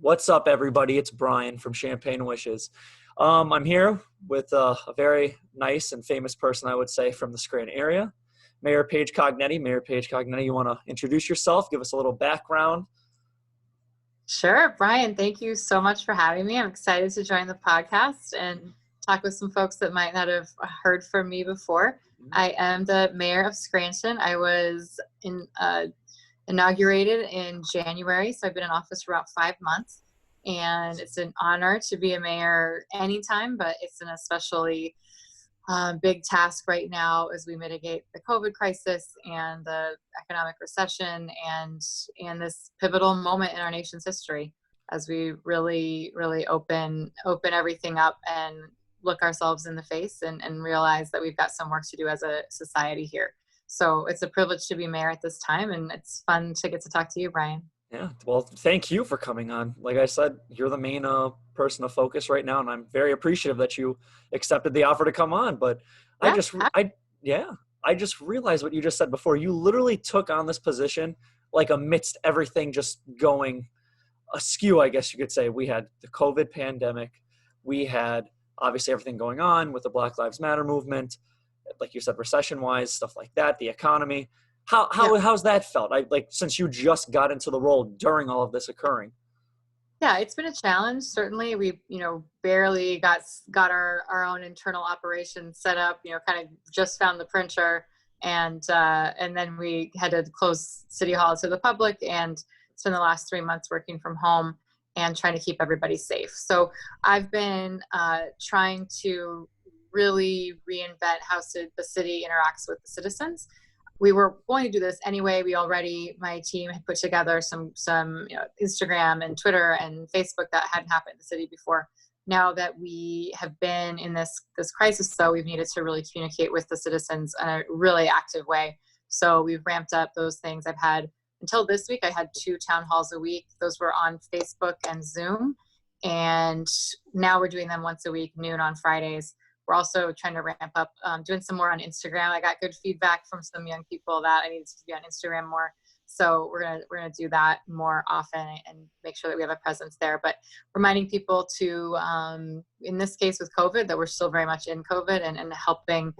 What's up, everybody? It's Brian from Champagne Wishes. I'm here with a very nice and famous person, I would say, from the Scranton area, Mayor Paige Cognetti. Mayor Paige Cognetti, you want to introduce yourself, give us a little background? Sure, Brian, thank you so much for having me. I'm excited to join the podcast and talk with some folks that might not have heard from me before. I am the mayor of Scranton. I was inaugurated in January, so I've been in office for about 5 months. And it's an honor to be a mayor anytime, but it's an especially big task right now as we mitigate the COVID crisis and the economic recession and this pivotal moment in our nation's history as we really open everything up and look ourselves in the face and realize that we've got some work to do as a society here. So it's a privilege to be mayor at this time, and it's fun to get to talk to you, Brian. Yeah, well, thank you for coming on. Like I said, you're the main person of focus right now, and I'm very appreciative that you accepted the offer to come on. But I just realized what you just said before. You literally took on this position like amidst everything just going askew, I guess you could say. We had the COVID pandemic. We had obviously everything going on with the Black Lives Matter movement, like you said, recession-wise, stuff like that, the economy. How's that felt? Since you just got into the role during all of this occurring. Yeah, it's been a challenge. Certainly, we barely got our own internal operations set up. Kind of just found the printer, and then we had to close City Hall to the public, and spend the last 3 months working from home and trying to keep everybody safe. So I've been trying to really reinvent how the city interacts with the citizens. We were going to do this anyway. My team had put together some Instagram and Twitter and Facebook that hadn't happened in the city before. Now that we have been in this crisis, though, we've needed to really communicate with the citizens in a really active way. So we've ramped up those things. Until this week, I had 2 town halls a week. Those were on Facebook and Zoom. And now we're doing them once a week, noon on Fridays. We're also trying to ramp up, doing some more on Instagram. I got good feedback from some young people that I needed to be on Instagram more. So we're gonna do that more often and make sure that we have a presence there. But reminding people to, in this case with COVID, that we're still very much in COVID and helping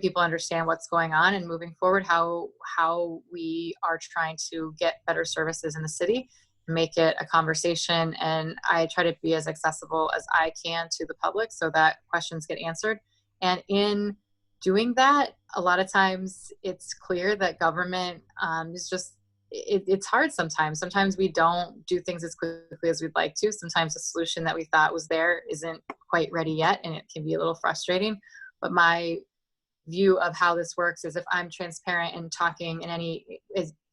people understand what's going on and moving forward, how we are trying to get better services in the city, make it a conversation. And I try to be as accessible as I can to the public so that questions get answered. And in doing that, a lot of times it's clear that government is just, it's hard sometimes. Sometimes we don't do things as quickly as we'd like to. Sometimes the solution that we thought was there isn't quite ready yet, and it can be a little frustrating. But my view of how this works is if I'm transparent and talking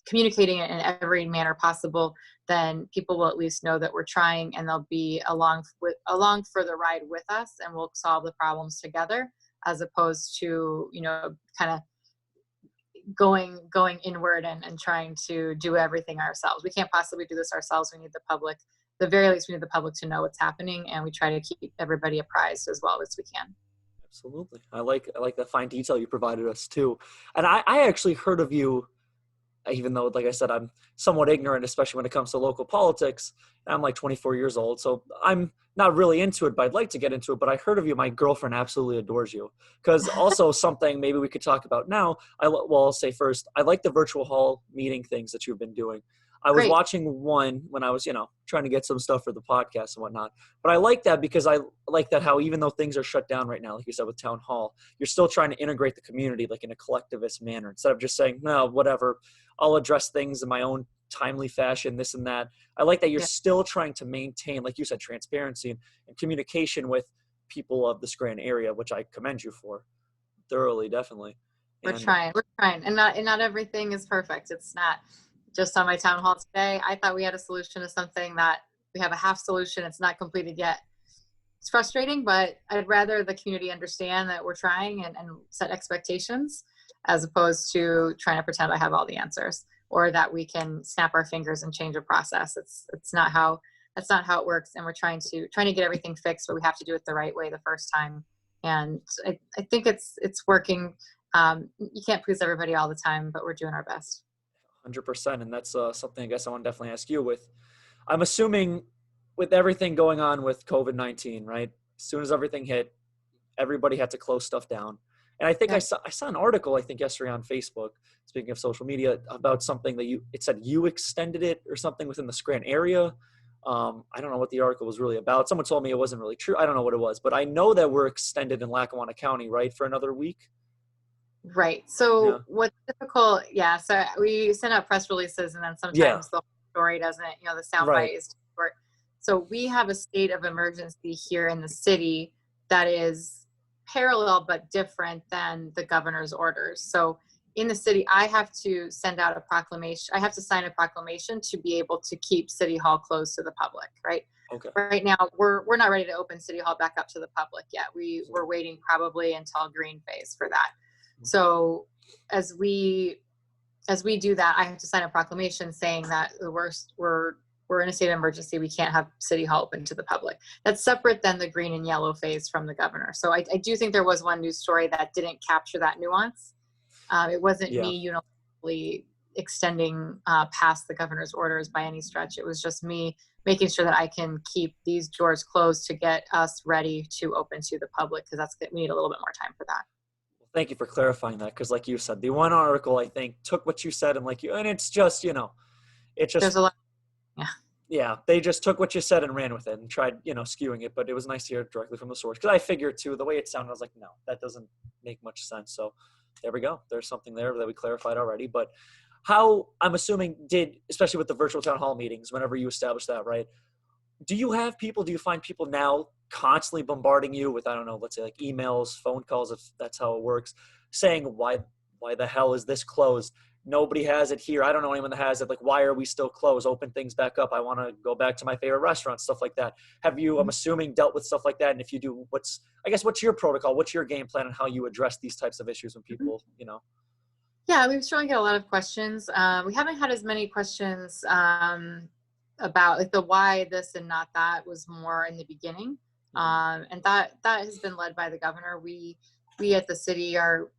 communicating it in every manner possible, then people will at least know that we're trying, and they'll be along for the ride with us, and we'll solve the problems together, as opposed to kind of going inward and trying to do everything ourselves. We can't possibly do this ourselves. We need the public. At the very least, we need the public to know what's happening, and we try to keep everybody apprised as well as we can. Absolutely. I like the fine detail you provided us too. And I actually heard of you, even though, like I said, I'm somewhat ignorant, especially when it comes to local politics. I'm like 24 years old, so I'm not really into it, but I'd like to get into it. But I heard of you. My girlfriend absolutely adores you. Because also something maybe we could talk about now, I'll say first, I like the virtual hall meeting things that you've been doing. I was watching one when I was, trying to get some stuff for the podcast and whatnot. But I like that because I like that how even though things are shut down right now, like you said with town hall, you're still trying to integrate the community like in a collectivist manner instead of just saying, no, whatever, I'll address things in my own timely fashion, this and that. I like that you're still trying to maintain, like you said, transparency and communication with people of the Scranton area, which I commend you for thoroughly, definitely. We're trying. And not everything is perfect. It's not. Just on my town hall today, I thought we had a solution to something that we have a half solution. It's not completed yet. It's frustrating, but I'd rather the community understand that we're trying and set expectations, as opposed to trying to pretend I have all the answers or that we can snap our fingers and change a process. That's not how it works. And we're trying to get everything fixed, but we have to do it the right way the first time. And I think it's working. You can't please everybody all the time, but we're doing our best. 100%. And that's something I guess I want to definitely ask you with. I'm assuming with everything going on with COVID-19, right? As soon as everything hit, everybody had to close stuff down. And I think Yeah. I saw an article, I think yesterday on Facebook, speaking of social media, about something that it said you extended it or something within the Scranton area. I don't know what the article was really about. Someone told me it wasn't really true. I don't know what it was, but I know that we're extended in Lackawanna County, right, for another week. Right. Yeah. So what's difficult, yeah, so we send out press releases and then Yeah. sometimes the story doesn't, the Right. soundbite is too short. So we have a state of emergency here in the city that is parallel but different than the governor's orders. So in the city, I have to send out a proclamation. I have to sign a proclamation to be able to keep City Hall closed to the public, right? Okay. Right now, we're not ready to open City Hall back up to the public yet. We're waiting probably until green phase for that. So as we do that, I have to sign a proclamation saying that we're in a state of emergency. We can't have City Hall open to the public. That's separate than the green and yellow phase from the governor. So I do think there was one news story that didn't capture that nuance. It wasn't me unilaterally extending past the governor's orders by any stretch. It was just me making sure that I can keep these doors closed to get us ready to open to the public, because we need a little bit more time for that. Thank you for clarifying that, because like you said, the one article I think took what you said and it's just, it's just, There's a lot. yeah, they just took what you said and ran with it and tried, skewing it, but it was nice to hear it directly from the source, because I figured too, the way it sounded, I was like, no, that doesn't make much sense. So there we go. There's something there that we clarified already. But how, I'm assuming, especially with the virtual town hall meetings, whenever you establish that, right? Do you find people now constantly bombarding you with, I don't know, let's say like emails, phone calls, if that's how it works, saying, why the hell is this closed? Nobody has it here. I don't know anyone that has it. Like, why are we still closed? Open things back up. I want to go back to my favorite restaurant, stuff like that. Have you, I'm assuming, dealt with stuff like that? And if you do, what's your protocol? What's your game plan on how you address these types of issues when people, Yeah, we certainly get a lot of questions. We haven't had as many questions about like the why this and not that. Was more in the beginning. And that has been led by the governor. We at the city are,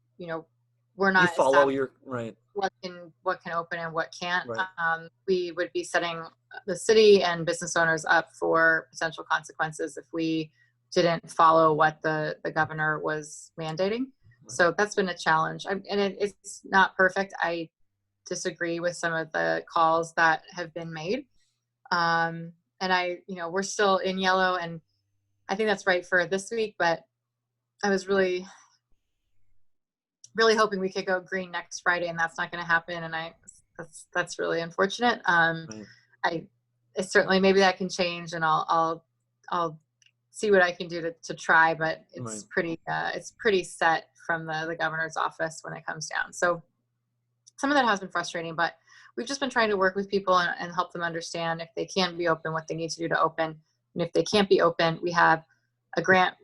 we're not you follow your, right. What can open and what can't. Right. We would be setting the city and business owners up for potential consequences if we didn't follow what the governor was mandating. So that's been a challenge. It's not perfect. I disagree with some of the calls that have been made. And we're still in yellow, and I think that's right for this week, but I was really, really hoping we could go green next Friday, and that's not going to happen. And that's really unfortunate. Right. I certainly, maybe that can change, and I'll see what I can do to try, but it's right. pretty set from the governor's office when it comes down. So some of that has been frustrating, but we've just been trying to work with people and help them understand if they can be open, what they need to do to open. And if they can't be open, we have a grant,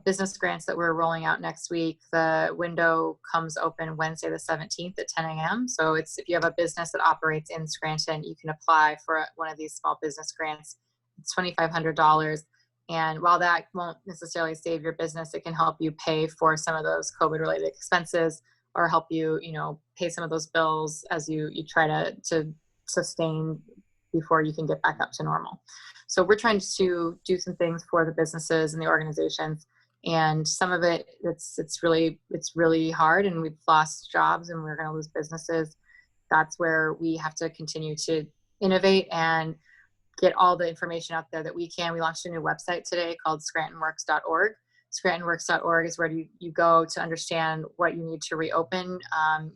business grants that we're rolling out next week. The window comes open Wednesday the 17th at 10 a.m. So if you have a business that operates in Scranton, you can apply for one of these small business grants. It's $2,500. And while that won't necessarily save your business, it can help you pay for some of those COVID-related expenses, or help you, pay some of those bills as you try to sustain before you can get back up to normal. So we're trying to do some things for the businesses and the organizations, and some of it, it's really hard, and we've lost jobs and we're going to lose businesses. That's where we have to continue to innovate and get all the information out there that we can. We launched a new website today called scrantonworks.org. Scrantonworks.org is where you go to understand what you need to reopen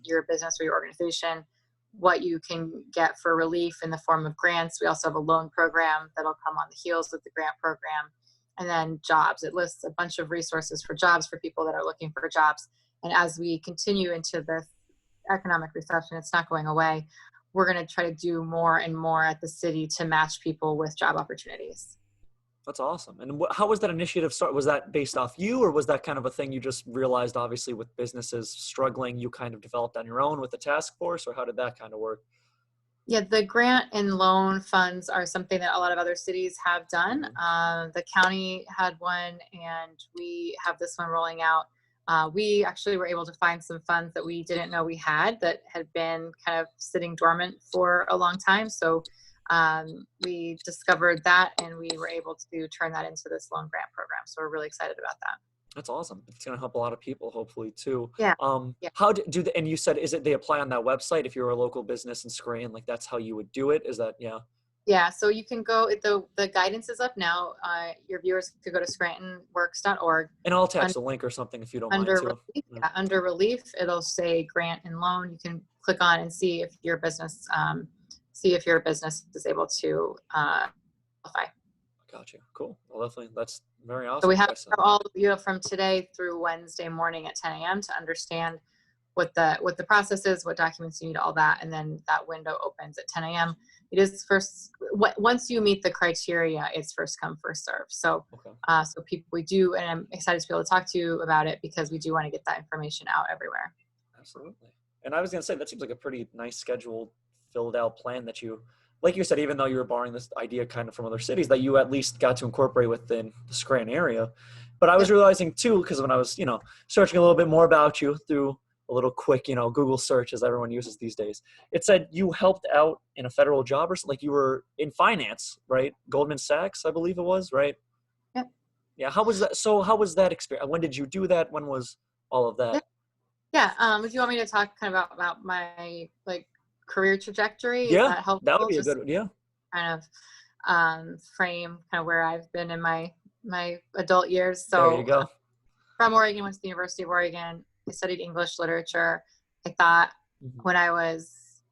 your business or your organization, what you can get for relief in the form of grants. We also have a loan program that'll come on the heels of the grant program. And then jobs. It lists a bunch of resources for jobs for people that are looking for jobs. And as we continue into this economic recession, it's not going away. We're going to try to do more and more at the city to match people with job opportunities. That's awesome. And how was that initiative start? Was that based off you, or was that kind of a thing you just realized, obviously, with businesses struggling, you kind of developed on your own with the task force, or how did that kind of work? Yeah, the grant and loan funds are something that a lot of other cities have done. The county had one, and we have this one rolling out. We actually were able to find some funds that we didn't know we had that had been kind of sitting dormant for a long time. So we discovered that, and we were able to turn that into this loan grant program. So we're really excited about that. That's awesome. It's going to help a lot of people, hopefully, too. Yeah. Yeah. How do they, and you said, is it they apply on that website if you're a local business in Scranton? Like that's how you would do it? Is that, yeah? Yeah, so you can go, the guidance is up now. Your viewers could go to scrantonworks.org. And I'll attach the link or something if you don't mind, Under too. relief, yeah, under relief, it'll say grant and loan. You can click on and see if your business is able to qualify. Gotcha. Cool. Well, definitely, that's very awesome. So we have all from today through Wednesday morning at 10 a.m. to understand what the process is, what documents you need, all that, and then that window opens at 10 a.m. It is once you meet the criteria, it's first come, first serve. So, okay. So we do, and I'm excited to be able to talk to you about it because we do want to get that information out everywhere. Absolutely. And I was going to say, that seems like a pretty nice scheduled, filled out plan that you, like you said, even though you were borrowing this idea kind of from other cities, that you at least got to incorporate within the Scranton area. But I was realizing too, because when I was, searching a little bit more about you through a little quick, Google search as everyone uses these days, it said you helped out in a federal job or something, like you were in finance, right? Goldman Sachs, I believe it was, right? Yep. Yeah. How was that? So how was that experience? When did you do that? When was all of that? Yeah. If you want me to talk kind of about my career trajectory, yeah, is that helpful? That would be a good, yeah. Kind of frame kind of where I've been in my adult years. So there you go. From Oregon, went to the University of Oregon. I studied English literature. I thought when I was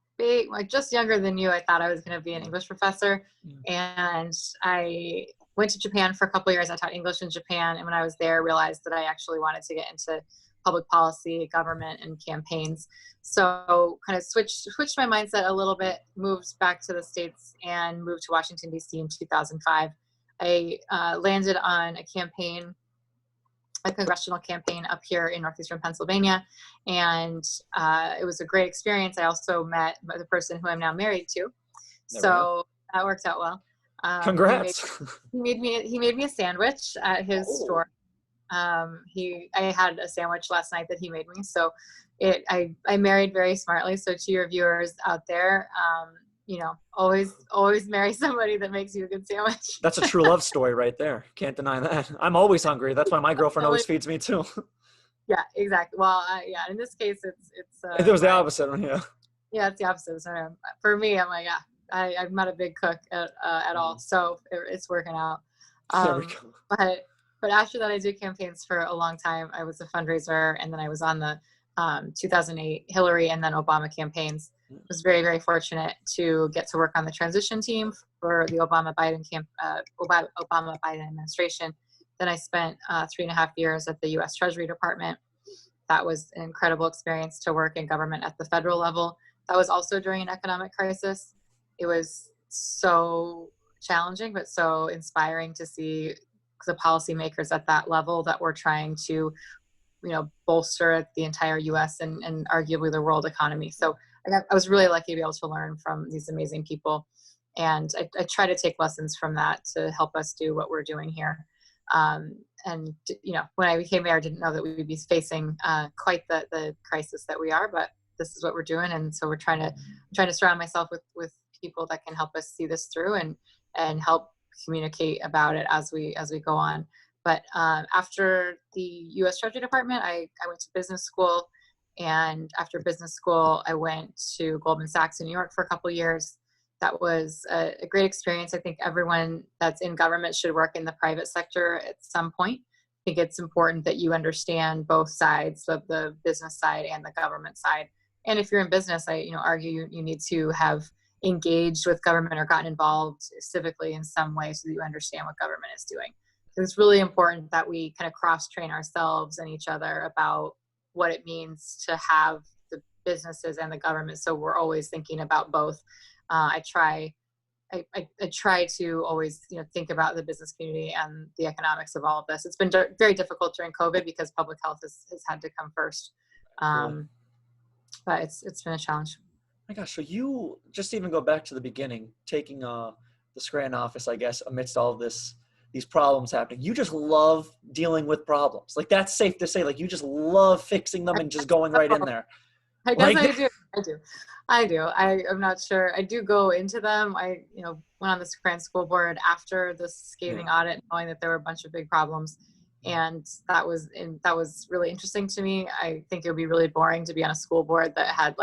just younger than you, I thought I was going to be an English professor. And I went to Japan for a couple of years. I taught English in Japan. And when I was there, I realized that I actually wanted to get into public policy, government, and campaigns. So kind of switched my mindset a little bit, moved back to the States and moved to Washington, D.C. in 2005. I landed on a congressional campaign up here in northeastern Pennsylvania, and it was a great experience. I also met the person who I'm now married to, so that worked out well. Congrats! He made me a sandwich at his store. I had a sandwich last night that he made me, so I married very smartly. So to your viewers out there, always marry somebody that makes you a good sandwich. That's a true love story right there. Can't deny that. I'm always hungry. That's why my girlfriend always feeds me too. Yeah, exactly. Well, in this case, it's. It was the opposite. Yeah. Yeah, it's the opposite. So for me, I'm like, I'm not a big cook at all, so it's working out. There we go. But after that, I did campaigns for a long time. I was a fundraiser, and then I was on the 2008 Hillary and then Obama campaigns. I was very, very fortunate to get to work on the transition team for the Obama Biden administration. Then I spent 3.5 years at the US Treasury Department. That was an incredible experience to work in government at the federal level. That was also during an economic crisis. It was so challenging, but so inspiring to see the policymakers at that level that were trying to, bolster the entire U.S. and arguably the world economy. So I was really lucky to be able to learn from these amazing people. And I try to take lessons from that to help us do what we're doing here. And when I became mayor, I didn't know that we would be facing quite the crisis that we are, but this is what we're doing. And so we're trying to surround myself with people that can help us see this through and help communicate about it as we go on. But after the U.S. Treasury Department, I went to business school. And after business school, I went to Goldman Sachs in New York for a couple of years. That was a great experience. I think everyone that's in government should work in the private sector at some point. I think it's important that you understand both sides of the business side and the government side. And if you're in business, I argue you need to have engaged with government or gotten involved civically in some way so that you understand what government is doing. It's really important that we kind of cross-train ourselves and each other about what it means to have the businesses and the government. So we're always thinking about both. I try to always, think about the business community and the economics of all of this. It's been very difficult during COVID because public health has had to come first. But it's been a challenge. My gosh, so you just even go back to the beginning, taking the Scranton office, I guess, amidst all of these problems happening. You just love dealing with problems. Like, that's safe to say. Like, you just love fixing them and just going right in there. I guess I do. I do. I'm not sure. I do go into them. I, went on the Scranton School Board after the scathing audit, knowing that there were a bunch of big problems. And that was really interesting to me. I think it would be really boring to be on a school board that had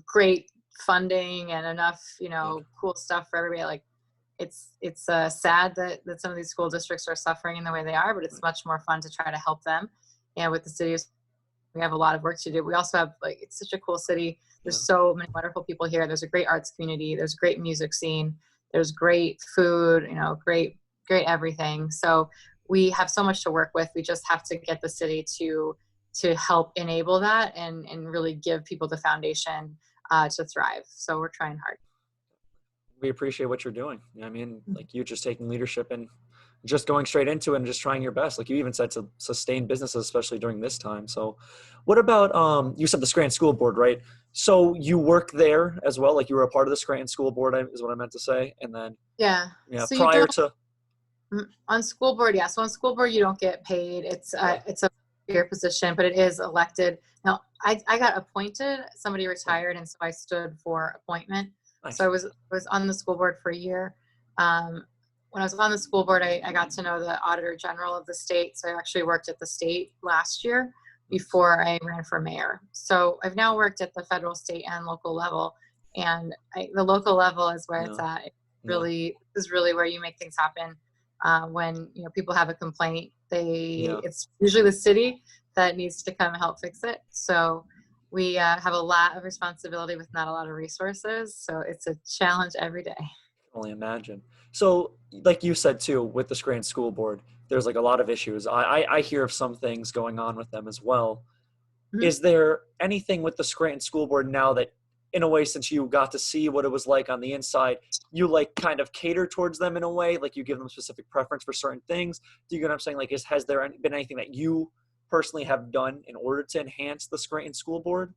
great funding and enough, cool stuff for everybody. Like it's sad that some of these school districts are suffering in the way they are, but it's much more fun to try to help them. And with the city, we have a lot of work to do. We also have it's such a cool city. There's so many wonderful people here. There's a great arts community. There's a great music scene. There's great food, great everything. So we have so much to work with. We just have to get the city to help enable that and really give people the foundation to thrive. So we're trying hard. We appreciate what you're doing. I mean, like you just taking leadership and just going straight into it and just trying your best. Like you even said, to sustain businesses, especially during this time. So what about, you said the Scranton School Board, right? So you work there as well? Like you were a part of the Scranton School Board is what I meant to say. And then, so prior to. On school board, yeah. So on school board, you don't get paid. It's a peer position, but it is elected. Now, I got appointed. Somebody retired, and so I stood for appointment. Nice. So I was on the school board for a year. When I was on the school board, I got to know the Auditor General of the state. So I actually worked at the state last year before I ran for mayor. So I've now worked at the federal, state, and local level. And the local level is where it's at. Is really where you make things happen. When people have a complaint, it's usually the city that needs to come help fix it. So we have a lot of responsibility with not a lot of resources. So it's a challenge every day. I can only imagine. So like you said too, with the Scranton School Board, there's like a lot of issues. I hear of some things going on with them as well. Mm-hmm. Is there anything with the Scranton School Board now that, in a way, since you got to see what it was like on the inside, you like kind of cater towards them in a way, like you give them specific preference for certain things? Do you get what I'm saying? Like, has there been anything that you personally have done in order to enhance the Scranton School Board?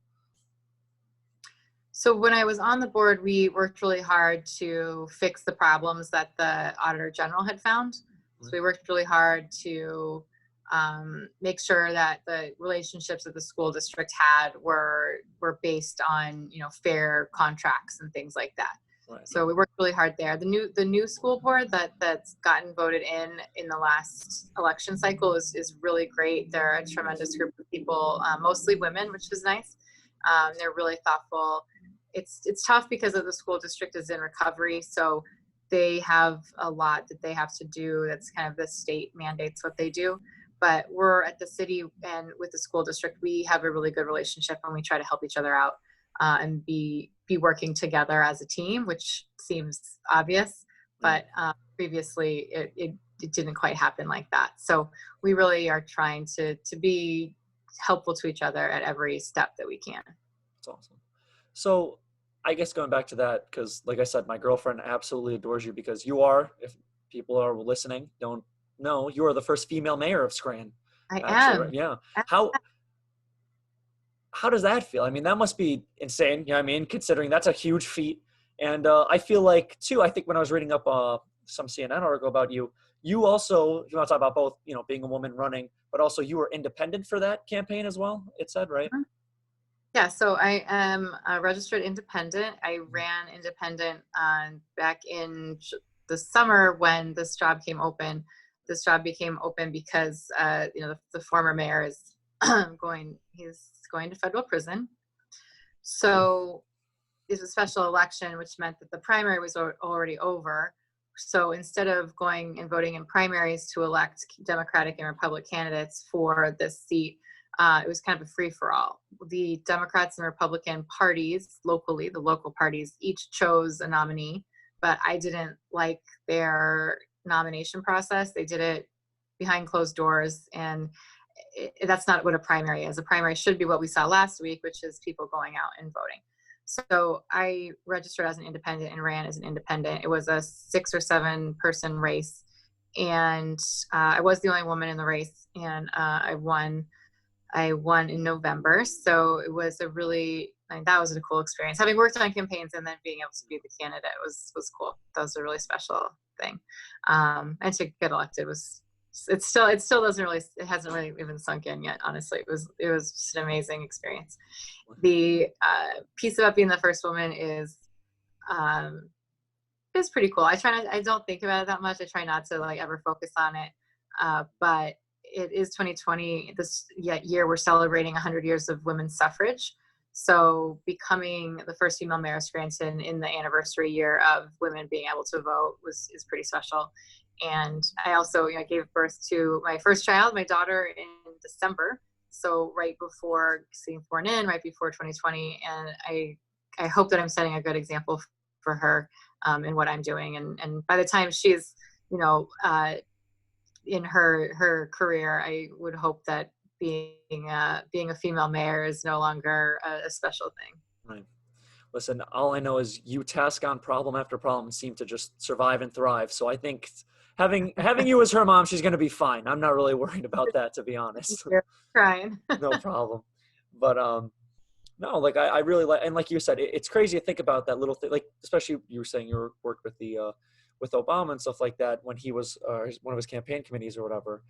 So when I was on the board, we worked really hard to fix the problems that the Auditor General had found. So we worked really hard to make sure that the relationships that the school district had were based on fair contracts and things like that. Right. So we worked really hard there. The new school board that's gotten voted in the last election cycle is really great. They're a tremendous group of people, mostly women, which is nice. They're really thoughtful. It's tough because of the school district is in recovery, so they have a lot that they have to do. That's kind of the state mandates what they do. But we're at the city and with the school district, we have a really good relationship and we try to help each other out and be working together as a team, which seems obvious, but previously it didn't quite happen like that. So we really are trying to be helpful to each other at every step that we can. That's awesome. So I guess going back to that, because like I said, my girlfriend absolutely adores you because you are, if people are listening, don't know, you are the first female mayor of Scranton. I am. Right? Yeah. How does that feel? I mean, that must be insane. You know what I mean? Considering that's a huge feat. And I feel like too, I think when I was reading up some CNN article about you also, if you want to talk about both, being a woman running, but also you were independent for that campaign as well, it said, right? Yeah, so I am a registered independent. I ran independent back in the summer when this job came open. This job became open because the former mayor is going to federal prison. So it's a special election, which meant that the primary was already over. So instead of going and voting in primaries to elect Democratic and Republican candidates for this seat, it was kind of a free-for-all. The Democrats and Republican parties locally, the local parties, each chose a nominee, but I didn't like their nomination process. They did it behind closed doors, and that's not what a primary is. A primary should be what we saw last week, which is people going out and voting. So I registered as an independent and ran as an independent. It was a 6 or 7 person race, and I was the only woman in the race, and I won in November. So it was that was a cool experience. Having worked on campaigns and then being able to be the candidate was cool. That was a really special thing. And to get elected was it still doesn't really, it hasn't really even sunk in yet. Honestly, it was just an amazing experience. The piece about being the first woman is pretty cool. I don't think about it that much. I try not to like ever focus on it. But it is 2020. This year we're celebrating 100 years of women's suffrage. So becoming the first female mayor of Scranton in the anniversary year of women being able to vote is pretty special. And I also, gave birth to my first child, my daughter, in December. So right before being born in, right before 2020. And I hope that I'm setting a good example for her in what I'm doing. And by the time she's, in her career, I would hope that being a female mayor is no longer a special thing. Right. Listen, all I know is you task on problem after problem and seem to just survive and thrive. So I think having you as her mom, she's going to be fine. I'm not really worried about that, to be honest. You're crying. No problem. But no, like I really like, and like you said, it's crazy to think about that little thing. Like especially you were saying you worked with the with Obama and stuff like that when he was one of his campaign committees or whatever.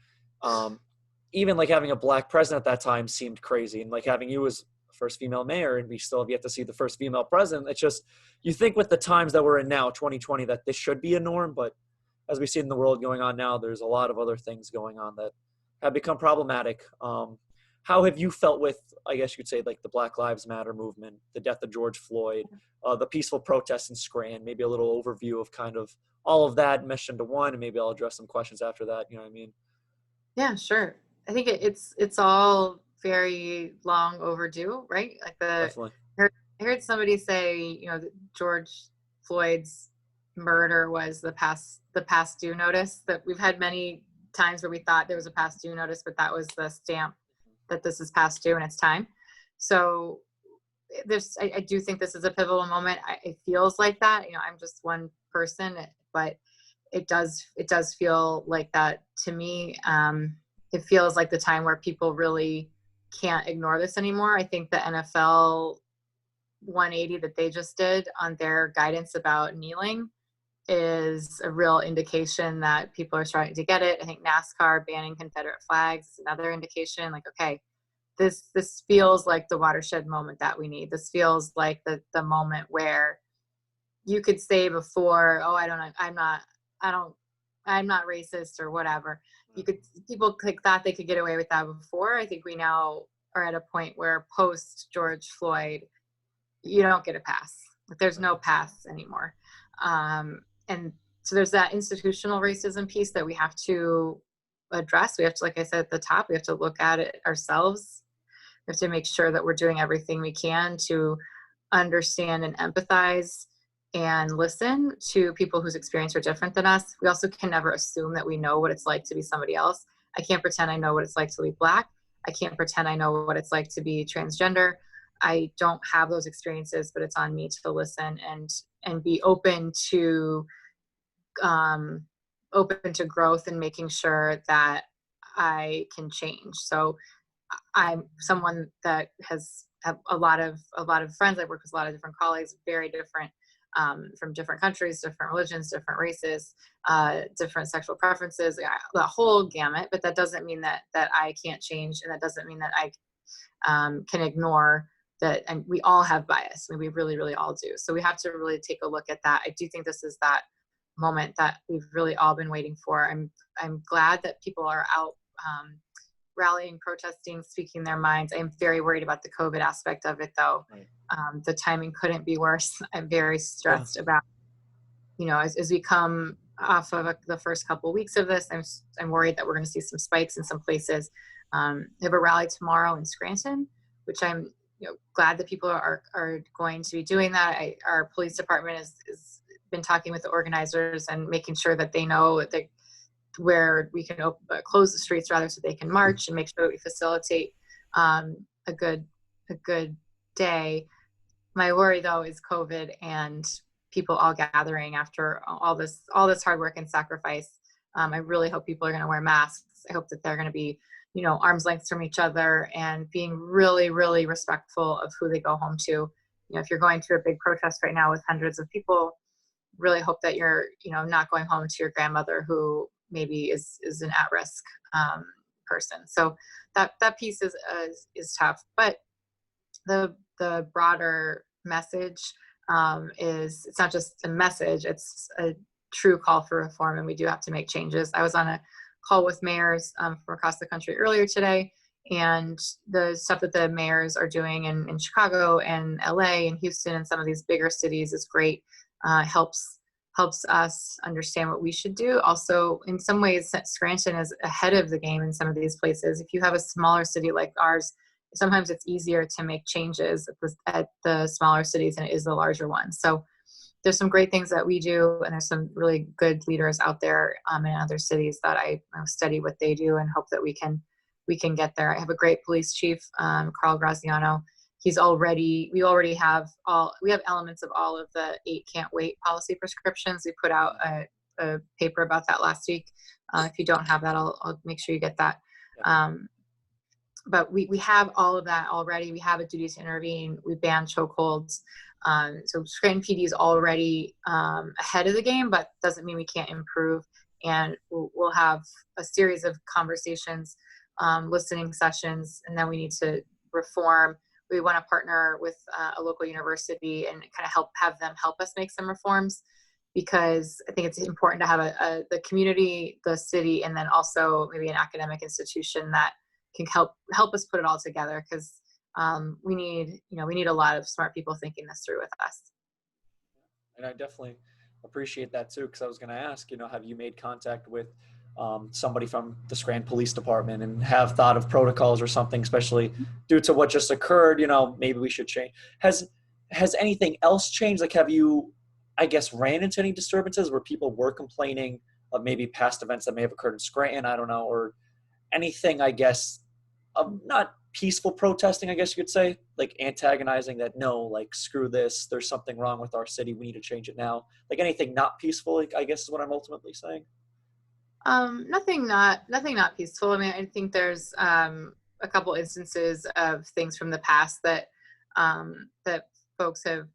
Even like having a black president at that time seemed crazy, and like having you as first female mayor, and we still have yet to see the first female president. It's just, you think with the times that we're in now, 2020, that this should be a norm, but as we see in the world going on now, there's a lot of other things going on that have become problematic. How have you felt with, I guess you could say, like the Black Lives Matter movement, the death of George Floyd, the peaceful protests in Scranton, maybe a little overview of kind of all of that meshed into one, and maybe I'll address some questions after that. You know what I mean? Yeah, sure. I think it's all very long overdue, right? Like Definitely. I heard somebody say, that George Floyd's murder was the past due notice. That we've had many times where we thought there was a past due notice, but that was the stamp that this is past due and it's time. So I do think this is a pivotal moment. It feels like that. I'm just one person, but it does feel like that to me. It feels like the time where people really can't ignore this anymore. I think the NFL 180 that they just did on their guidance about kneeling is a real indication that people are starting to get it. I think NASCAR banning Confederate flags is another indication. Like, okay, this feels like the watershed moment that we need. This feels like the moment where you could say before, oh, I'm not racist or whatever. People thought they could get away with that before. I think we now are at a point where post George Floyd, you don't get a pass. Like, there's no pass anymore. And so there's that institutional racism piece that we have to address. We have to, like I said at the top, we have to look at it ourselves. We have to make sure that we're doing everything we can to understand and empathize and listen to people whose experience are different than us. We also can never assume that we know what it's like to be somebody else. I can't pretend I know what it's like to be Black. I can't pretend I know what it's like to be transgender. I don't have those experiences, but it's on me to listen and be open to growth and making sure that I can change. So I'm someone that has a lot of friends. I work with a lot of different colleagues, very different, from different countries, different religions, different races, different sexual preferences, the whole gamut. But that doesn't mean that I can't change, and that doesn't mean that I can ignore that. And we all have bias. I mean, we really, really all do. So we have to really take a look at that. I do think this is that moment that we've really all been waiting for. I'm glad that people are out rallying, protesting, speaking their minds. I'm very worried about the COVID aspect of it, though. Right. The timing couldn't be worse. I'm very stressed about, as we come off of the first couple of weeks of this, I'm worried that we're going to see some spikes in some places. We have a rally tomorrow in Scranton, which I'm glad that people are going to be doing that. Our police department has been talking with the organizers and making sure that they know that where we can close the streets rather, so they can march and make sure that we facilitate a good day. My worry, though, is COVID and people all gathering after all this hard work and sacrifice. I really hope people are going to wear masks. I hope that they're going to be, arm's length from each other and being really, really respectful of who they go home to. If you're going to a big protest right now with hundreds of people, really hope that you're, not going home to your grandmother who maybe is an at-risk person. So that piece is tough. But the broader message is, it's not just a message, it's a true call for reform, and we do have to make changes. I was on a call with mayors from across the country earlier today, and the stuff that the mayors are doing in Chicago and LA and Houston and some of these bigger cities is great. Helps us understand what we should do. Also, in some ways, Scranton is ahead of the game in some of these places. If you have a smaller city like ours, sometimes it's easier to make changes at the smaller cities than it is the larger ones. So there's some great things that we do, and there's some really good leaders out there in other cities that I study what they do and hope that we can get there. I have a great police chief, Carl Graziano. We already have elements of all of the 8 can't wait policy prescriptions. We put out a paper about that last week. If you don't have that, I'll make sure you get that. But we have all of that already. We have a duty to intervene. We ban chokeholds. So Scranton PD is already ahead of the game, but doesn't mean we can't improve. And we'll have a series of conversations, listening sessions, and then we need to reform. We want to partner with a local university and kind of have them help us make some reforms, because I think it's important to have the community, the city, and then also maybe an academic institution that can help us put it all together, because we need a lot of smart people thinking this through with us. And I definitely appreciate that too, because I was going to ask, have you made contact with somebody from the Scranton Police Department and have thought of protocols or something, especially due to what just occurred? Maybe we should change. Has anything else changed? Like, have you, I guess, ran into any disturbances where people were complaining of maybe past events that may have occurred in Scranton? I don't know, or anything, I guess, of not peaceful protesting, I guess you could say, like antagonizing that, no, like, screw this, there's something wrong with our city, we need to change it now. Like, anything not peaceful, like, I guess is what I'm ultimately saying. Nothing not peaceful. I mean, I think there's a couple instances of things from the past that folks have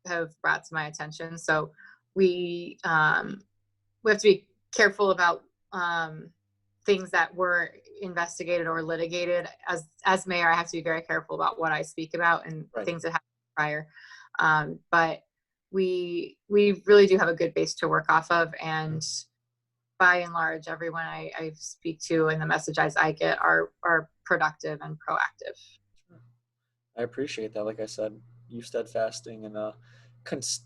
brought to my attention. So we have to be careful about things that were investigated or litigated. As mayor, I have to be very careful about what I speak about and Right. things that happened prior. But we really do have a good base to work off of, and by and large, everyone I speak to and the messages I get are productive and proactive. I appreciate that. Like I said, you steadfasting and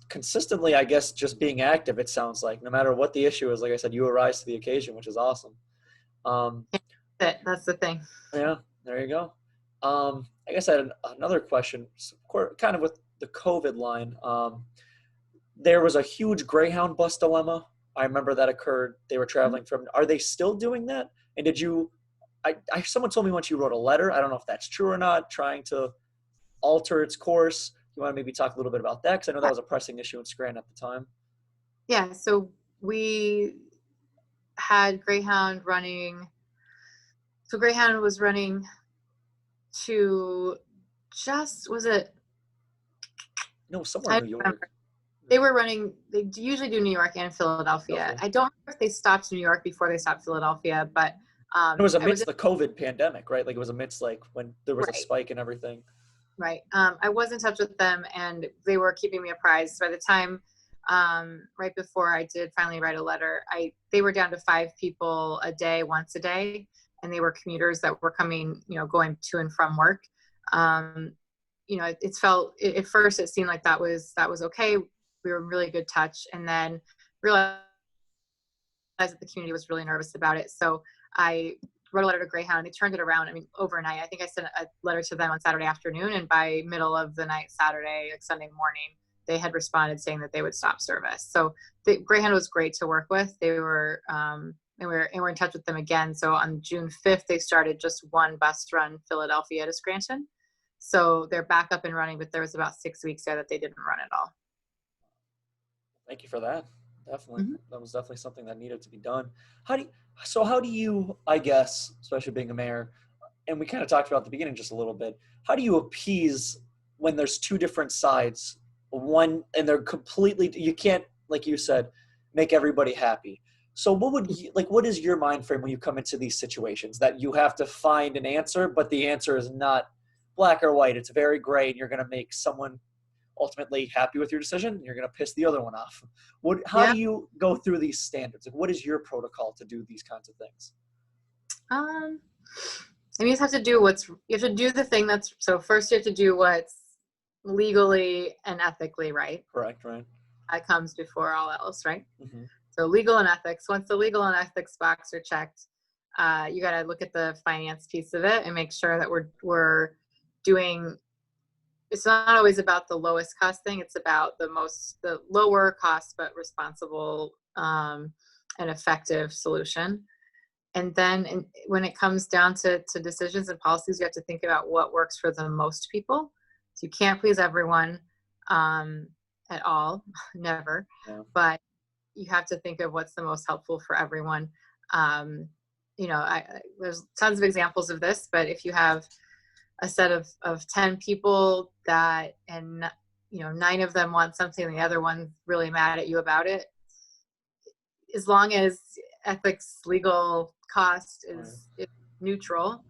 consistently, I guess, just being active, it sounds like, no matter what the issue is. Like I said, you arise to the occasion, which is awesome. That's the thing. Yeah, there you go. I guess I had another question, kind of with the COVID line. There was a huge Greyhound bus dilemma. I remember that occurred. They were traveling from, are they still doing that? And did you, someone told me once you wrote a letter, I don't know if that's true or not, trying to alter its course. You want to maybe talk a little bit about that? Because I know that was a pressing issue in Scranton at the time. Yeah, so we had Greyhound running. So Greyhound was running to was it? No, somewhere in New York. They were running, they usually do New York and Philadelphia. Okay. I don't know if they stopped New York before they stopped Philadelphia, but it was amidst the COVID pandemic, right? Like, it was amidst, like, when there was a spike and everything. Right. I was in touch with them, and they were keeping me apprised. By the time, right before I did finally write a letter, they were down to 5 people a day, once a day, and they were commuters that were coming, going to and from work. It felt, at first it seemed like that was okay. We were in really good touch, and then realized that the community was really nervous about it. So I wrote a letter to Greyhound, and they turned it around. I mean, overnight. I think I sent a letter to them on Saturday afternoon, and by middle of the night, Saturday, like Sunday morning, they had responded saying that they would stop service. So Greyhound was great to work with. They were, and we're in touch with them again. So on June 5th, they started just one bus run, Philadelphia to Scranton. So they're back up and running, but there was about 6 weeks there that they didn't run at all. Thank you for that. Definitely. Mm-hmm. That was definitely something that needed to be done. How do you, I guess, especially being a mayor, and we kind of talked about at the beginning just a little bit, how do you appease when there's two different sides, and they're completely, you can't, like you said, make everybody happy. So what is your mind frame when you come into these situations that you have to find an answer, but the answer is not black or white. It's very gray, and you're going to make someone ultimately happy with your decision, and you're going to piss the other one off. How Yeah. do you go through these standards? Like, what is your protocol to do these kinds of things? I mean, you have to do the thing so first you have to do what's legally and ethically right. Correct, right? That comes before all else, right? Mm-hmm. So legal and ethics. Once the legal and ethics box are checked, you got to look at the finance piece of it and make sure that we're doing. It's not always about the lowest cost thing. It's about the lower cost but responsible and effective solution. And then when it comes down to decisions and policies, you have to think about what works for the most people. So you can't please everyone at all, never. Yeah. But you have to think of what's the most helpful for everyone. There's tons of examples of this, but if you have a set of 10 people and 9 of them want something and the other one's really mad at you about it, as long as ethics, legal, cost is neutral,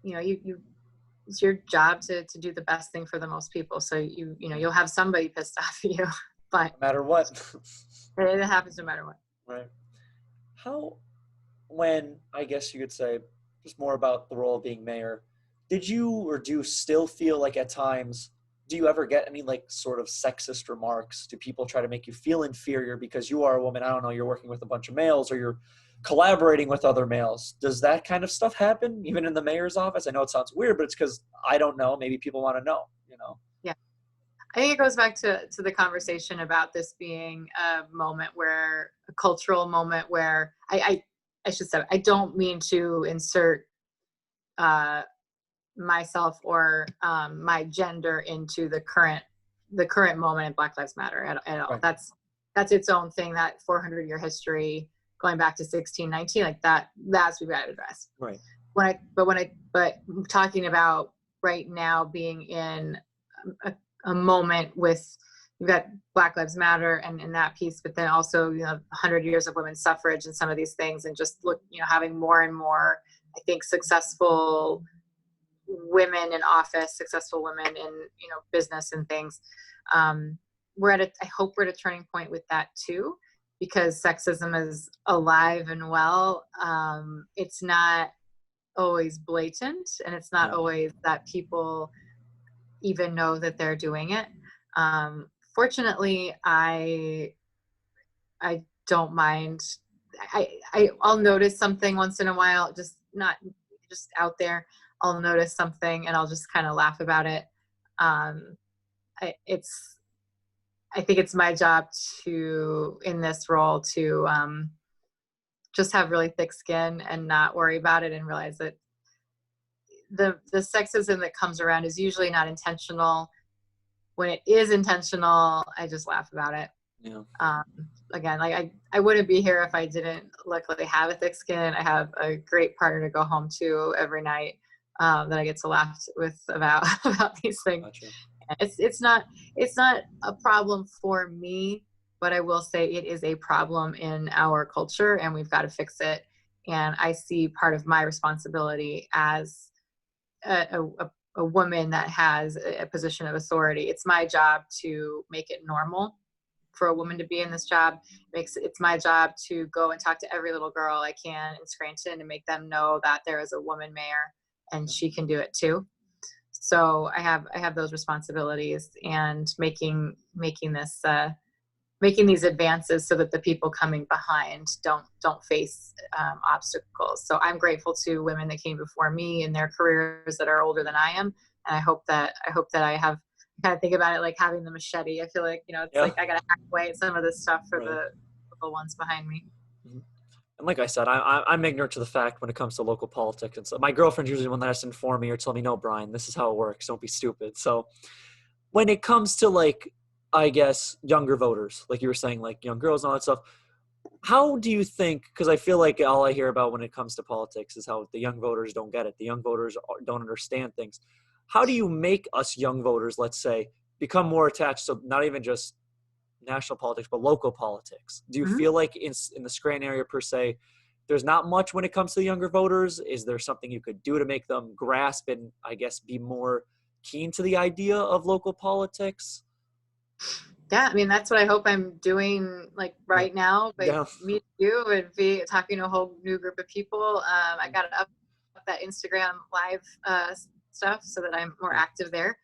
it's your job to do the best thing for the most people. So you'll have somebody pissed off at you, but no matter what. it happens no matter what. Right. When I guess you could say just more about the role of being mayor, did you or do you still feel like at times, do you ever get any like sort of sexist remarks? Do people try to make you feel inferior because you are a woman? I don't know, you're working with a bunch of males or you're collaborating with other males. Does that kind of stuff happen even in the mayor's office? I know it sounds weird, but it's because I don't know. Maybe people want to know, Yeah. I think it goes back to the conversation about this being a cultural moment where I should say, I don't mean to insert myself or my gender into the current moment in Black Lives Matter at all. Right. That's its own thing. That 400-year history going back to 1619, like that's we've got to address. Right. But talking about right now being in a moment with, you've got Black Lives Matter and that piece, but then also 100 years of women's suffrage and some of these things, and just having more and more, I think, successful women in office, successful women in business and things. I hope we're at a turning point with that too, because sexism is alive and well. It's not always blatant, and it's not always that people even know that they're doing it. Fortunately, I don't mind. I'll notice something once in a while, just not just out there. I'll notice something and I'll just kind of laugh about it. I think it's my job in this role to just have really thick skin and not worry about it, and realize that the sexism that comes around is usually not intentional. When it is intentional, I just laugh about it. Yeah. Again, like I wouldn't be here if I didn't luckily have a thick skin. I have a great partner to go home to every night that I get to laugh with about these things. Gotcha. It's not a problem for me, but I will say it is a problem in our culture, and we've got to fix it. And I see part of my responsibility as a woman that has a position of authority. It's my job to make it normal for a woman to be in this job. It's my job to go and talk to every little girl I can in Scranton and make them know that there is a woman mayor and she can do it too. So I have those responsibilities, and making these advances so that the people coming behind don't face obstacles. So I'm grateful to women that came before me in their careers that are older than I am, and I hope that I have, kind of think about it like having the machete. I feel like it's like I gotta hack away at some of this stuff for the ones behind me. Mm-hmm. And like I said, I'm ignorant to the fact when it comes to local politics, and so my girlfriend's usually the one that has to inform me or tell me, no, Brian, this is how it works. Don't be stupid. So when it comes to like, I guess, younger voters, like you were saying, like young girls and all that stuff, how do you think, because I feel like all I hear about when it comes to politics is how the young voters don't get it. The young voters don't understand things. How do you make us young voters, let's say, become more attached to not even just national politics, but local politics. Do you Mhm. feel like in the Scranton area per se, there's not much when it comes to the younger voters? Is there something you could do to make them grasp and, I guess, be more keen to the idea of local politics? Yeah, I mean, that's what I hope I'm doing like Yeah. right now, by Yeah. meeting you and be talking to a whole new group of people. I got to up that Instagram live stuff so that I'm more Yeah. active there.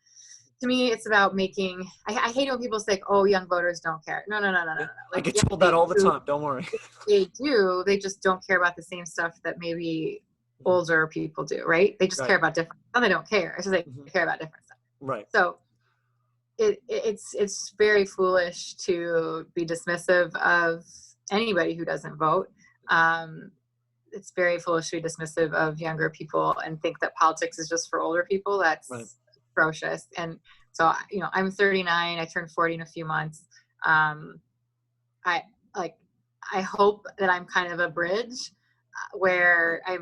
To me, it's about making, I hate when people say, oh, young voters don't care. No, no, no, no, no, no. Yeah. I Like, get yeah, told that they all the do. time. Don't worry. They do. They just don't care about the same stuff that maybe Mhm. older people do, right? They just Right. care about different. No, they don't care. It's just they Mhm. care about different stuff. Right. So it's very foolish to be dismissive of anybody who doesn't vote. Um, it's very foolish to be dismissive of younger people and think that politics is just for older people. Right. That's atrocious. And so, I'm 39. I turned 40 in a few months. Um, I like. I hope that I'm kind of a bridge where I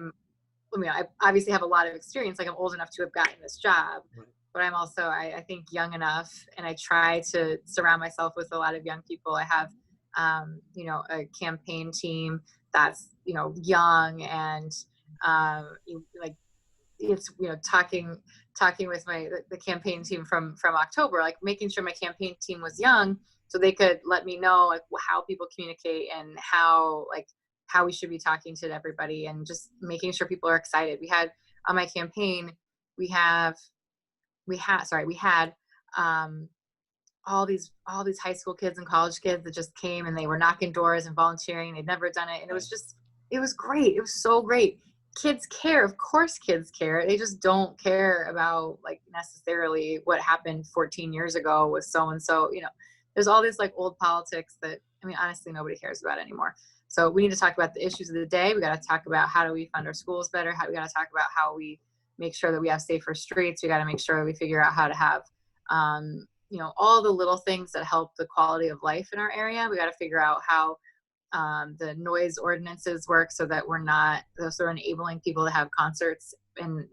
obviously have a lot of experience. Like, I'm old enough to have gotten this job, Right. but I'm also, I think, young enough, and I try to surround myself with a lot of young people. I have, a campaign team that's, young and, like, it's, talking with the campaign team from October, like making sure my campaign team was young so they could let me know like how people communicate and how we should be talking to everybody, and just making sure people are excited. We had on my campaign, we had um, all these high school kids and college kids that just came and they were knocking doors and volunteering. They'd never done it, and Nice. it was great. It was so great. Kids care, of course. Kids care. They just don't care about like necessarily what happened 14 years ago with so and so. There's all this like old politics that, I mean, honestly, nobody cares about anymore. So we need to talk about the issues of the day. We got to talk about how do we fund our schools better. We got to talk about how we make sure that we have safer streets. We got to make sure we figure out how to have, all the little things that help the quality of life in our area. We got to figure out how the noise ordinances work so that we're not so enabling people to have concerts and,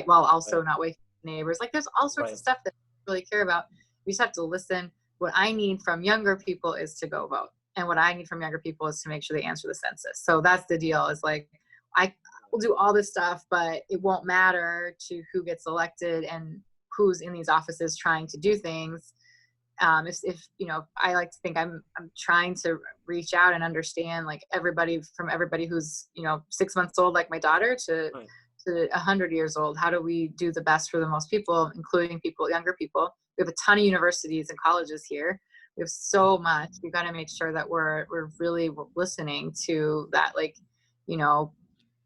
while also Right. not waking neighbors. Like, there's all sorts Right. of stuff that we really care about. We just have to listen. What I need from younger people is to go vote. And what I need from younger people is to make sure they answer the census. So that's the deal, is like, I will do all this stuff, but it won't matter to who gets elected and who's in these offices trying to do things. If I like to think I'm trying to reach out and understand like everybody who's 6 months old, like my daughter, to Right. 100 years old. How do we do the best for the most people, including younger people? We have a ton of universities and colleges here. We have so much. We've got to make sure that we're really listening to that, like,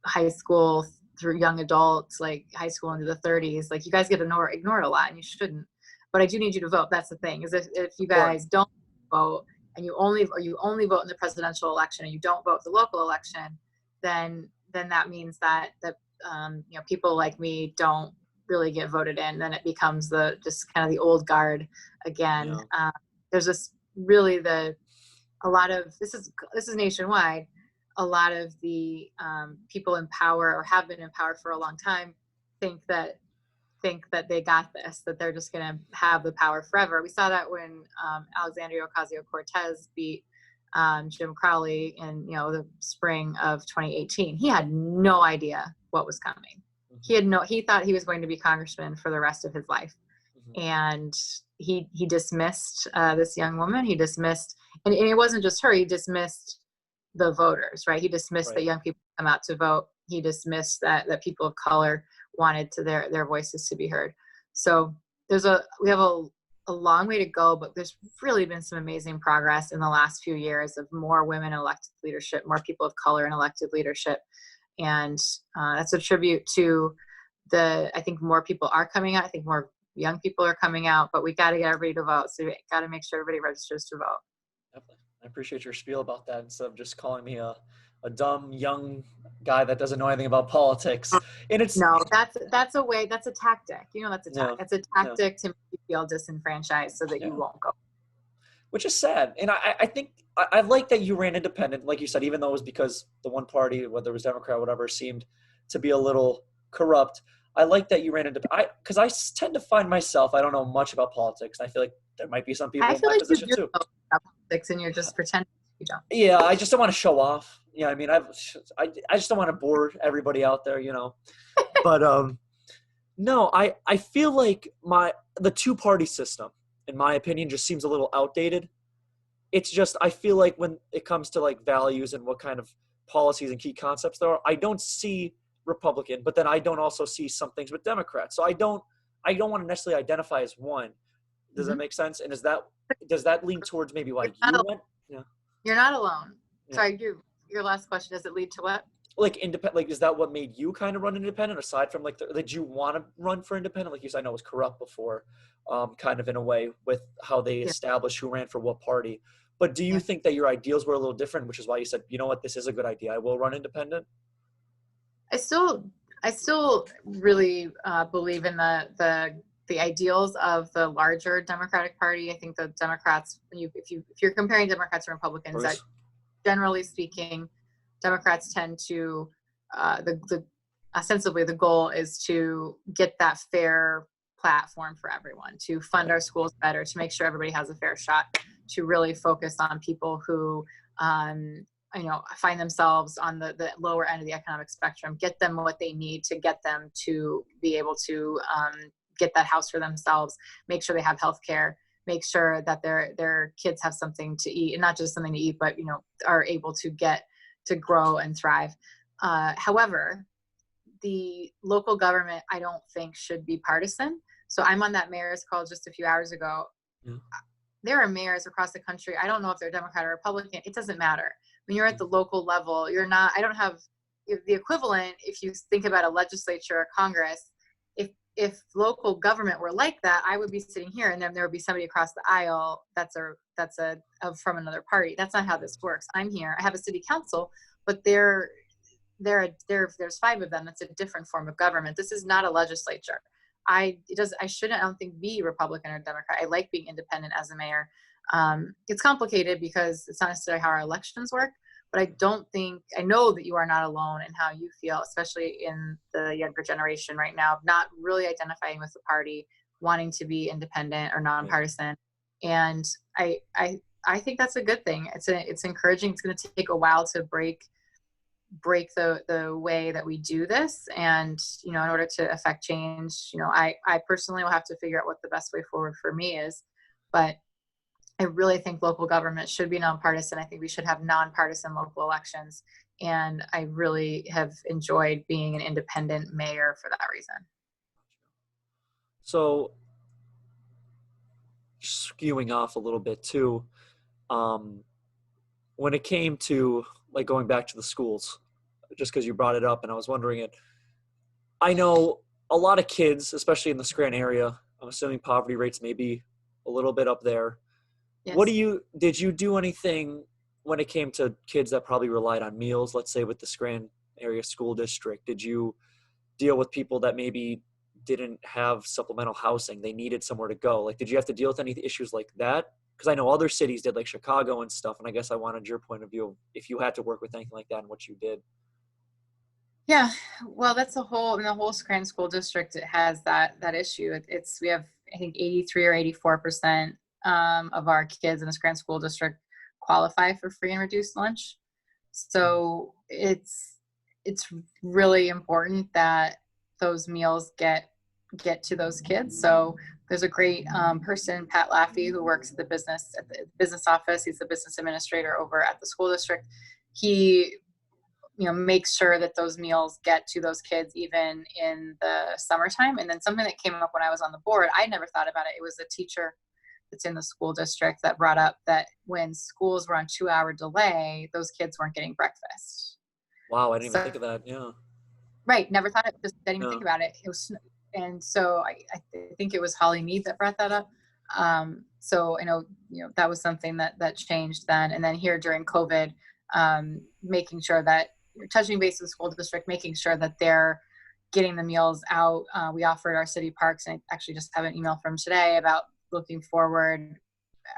high school through young adults, like high school into the 30s. Like, you guys get ignored a lot, and you shouldn't. But I do need you to vote. That's the thing, is if you guys don't vote and you only vote in the presidential election and you don't vote the local election, then that means that people like me don't really get voted in. Then it becomes just kind of the old guard again. Yeah. There's this really a lot of this is nationwide. A lot of the people in power, or have been in power for a long time, think that they got this, that they're just going to have the power forever. We saw that when Alexandria Ocasio-Cortez beat Jim Crowley in the spring of 2018. He had no idea what was coming. Mhm. He thought he was going to be congressman for the rest of his life, Mhm. and he dismissed this young woman. He dismissed, and it wasn't just her. He dismissed the voters, right? He dismissed that Right. young people come out to vote. He dismissed that people of color wanted to their voices to be heard. So we have a long way to go, but there's really been some amazing progress in the last few years of more women in elected leadership, more people of color in elected leadership. And that's a tribute to I think more people are coming out. I think more young people are coming out, but we got to get everybody to vote. So we got to make sure everybody registers to vote. Definitely. I appreciate your spiel about that, instead of just calling me a dumb young guy that doesn't know anything about politics. And it's No, that's a tactic. yeah, That's a yeah, tactic to make you feel disenfranchised so that you yeah. won't go. Which is sad. And I think I like that you ran independent, like you said, even though it was because the one party, whether it was Democrat or whatever, seemed to be a little corrupt. I like that you ran independent. Because I tend to find myself, I don't know much about politics. And I feel like there might be some I people in feel my like you position do too. know stuff. politics and you're just pretending you don't. Yeah, I just don't want to show off. Yeah, I mean, I just don't want to bore everybody out there, But no, I feel like the two-party system, in my opinion, just seems a little outdated. It's just, I feel like when it comes to like values and what kind of policies and key concepts there are, I don't see Republican, but then I don't also see some things with Democrats. So I don't want to necessarily identify as one. Does that make sense? And does that lean towards maybe why you went? Yeah. You're not alone. Yeah. Sorry, your last question, does it lead to what? Like independent, like is that what made you kind of run independent aside from like did you want to run for independent? Like you said, I know it was corrupt before, kind of in a way with how they established who ran for what party. But do you think that your ideals were a little different, which is why you said, you know what, this is a good idea, I will run independent? I still really believe in the ideals of the larger Democratic Party. I think the Democrats, if you're comparing Democrats and Republicans, that generally speaking, Democrats tend to ostensibly the goal is to get that fair platform for everyone, to fund our schools better, to make sure everybody has a fair shot, to really focus on people who find themselves on the lower end of the economic spectrum, get them what they need to get them to be able to get that house for themselves, make sure they have health care, make sure that their kids have something to eat, and not just something to eat, but are able to get to grow and thrive. However, the local government, I don't think, should be partisan. So I'm on that mayor's call just a few hours ago. Yeah. There are mayors across the country. I don't know if they're Democrat or Republican. It doesn't matter. When you're at the local level, I don't have the equivalent. If you think about a legislature or Congress, if local government were like that, I would be sitting here and then there would be somebody across the aisle that's from another party. That's not how this works. I'm here. I have a city council, but there's 5 of them. That's a different form of government. This is not a legislature. I don't think be Republican or Democrat. I like being independent as a mayor. It's complicated because it's not necessarily how our elections work, but I know that you are not alone in how you feel, especially in the younger generation right now, not really identifying with the party, wanting to be independent or nonpartisan. And I think that's a good thing. It's encouraging. It's going to take a while to break the way that we do this. And, in order to affect change, I personally will have to figure out what the best way forward for me is. But I really think local government should be nonpartisan. I think we should have nonpartisan local elections. And I really have enjoyed being an independent mayor for that reason. So skewing off a little bit too, when it came to like going back to the schools, just because you brought it up and I was wondering it, I know a lot of kids, especially in the Scranton area, I'm assuming poverty rates may be a little bit up there. Yes. Did you do anything when it came to kids that probably relied on meals, let's say with the Scranton area school district? Did you deal with people that maybe didn't have supplemental housing? They needed somewhere to go. Like, did you have to deal with any issues like that? Because I know other cities did, like Chicago and stuff. And I guess I wanted your point of view if you had to work with anything like that and what you did. Yeah, well, that's the whole Scranton School District. It has that issue. We have, I think, 83 or 84% of our kids in the Scranton School District qualify for free and reduced lunch. So it's really important that those meals get to those kids. So there's a great person, Pat Laffey, who works at the business office. He's the business administrator over at the school district. He makes sure that those meals get to those kids even in the summertime. And then something that came up when I was on the board, I never thought about it. It was a teacher that's in the school district that brought up that when schools were on 2-hour delay, those kids weren't getting breakfast. Wow, I didn't even think of that. Yeah. Right. Never thought it. Just didn't even think about it. It was, and so I think it was Holly Mead that brought that up. So I know, that was something that changed then. And then here during COVID, making sure that you're touching base with the school district, making sure that they're getting the meals out. We offered our city parks, and I actually just have an email from today about looking forward.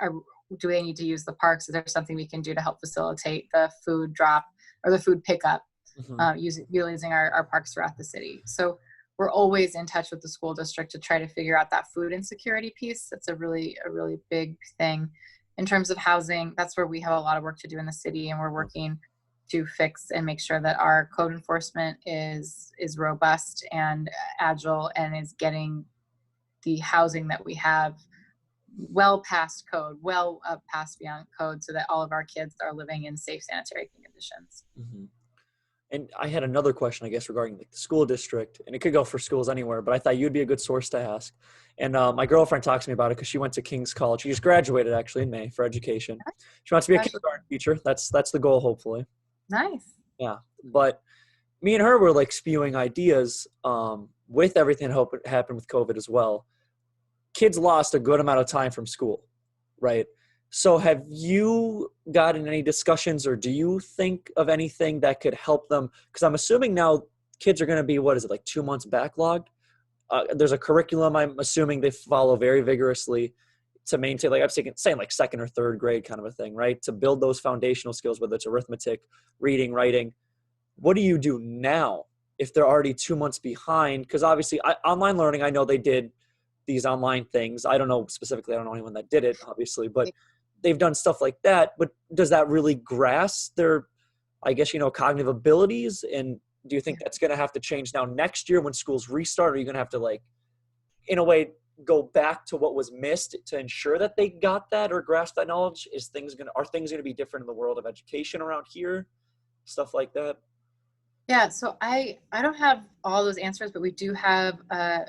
Do they need to use the parks? Is there something we can do to help facilitate the food drop or the food pickup, utilizing our parks throughout the city? So we're always in touch with the school district to try to figure out that food insecurity piece. That's a really big thing. in terms of housing, that's where we have a lot of work to do in the city, and we're working to fix and make sure that our code enforcement is robust and agile and is getting the housing that we have well past code, well up past beyond code, so that all of our kids are living in safe sanitary conditions. Mm-hmm. And I had another question, I guess, regarding like the school district, and it could go for schools anywhere, but I thought you'd be a good source to ask. And my girlfriend talks to me about it because she went to King's College. She just graduated actually in May for education. She wants to be a kindergarten teacher. That's the goal, hopefully. Nice. Yeah. But me and her were like spewing ideas with everything that happened with COVID as well. Kids lost a good amount of time from school, right? So have you gotten any discussions, or do you think of anything that could help them? Because I'm assuming now kids are going to be, what is it, like 2 months backlogged? There's a curriculum I'm assuming they follow very vigorously to maintain, like I'm saying like second or third grade kind of a thing, right? To build those foundational skills, whether it's arithmetic, reading, writing. What do you do now if they're already 2 months behind? Because obviously online learning, I know they did these online things. I don't know specifically, I don't know anyone that did it, obviously, but they've done stuff like that. But does that really grasp their, I guess, cognitive abilities? And do you think that's going to have to change now next year when schools restart? Are you going to have to, like, in a way, go back to what was missed to ensure that they got that or grasp that knowledge? Are things going to be different in the world of education around here? Stuff like that? Yeah, so I don't have all those answers, but we do have a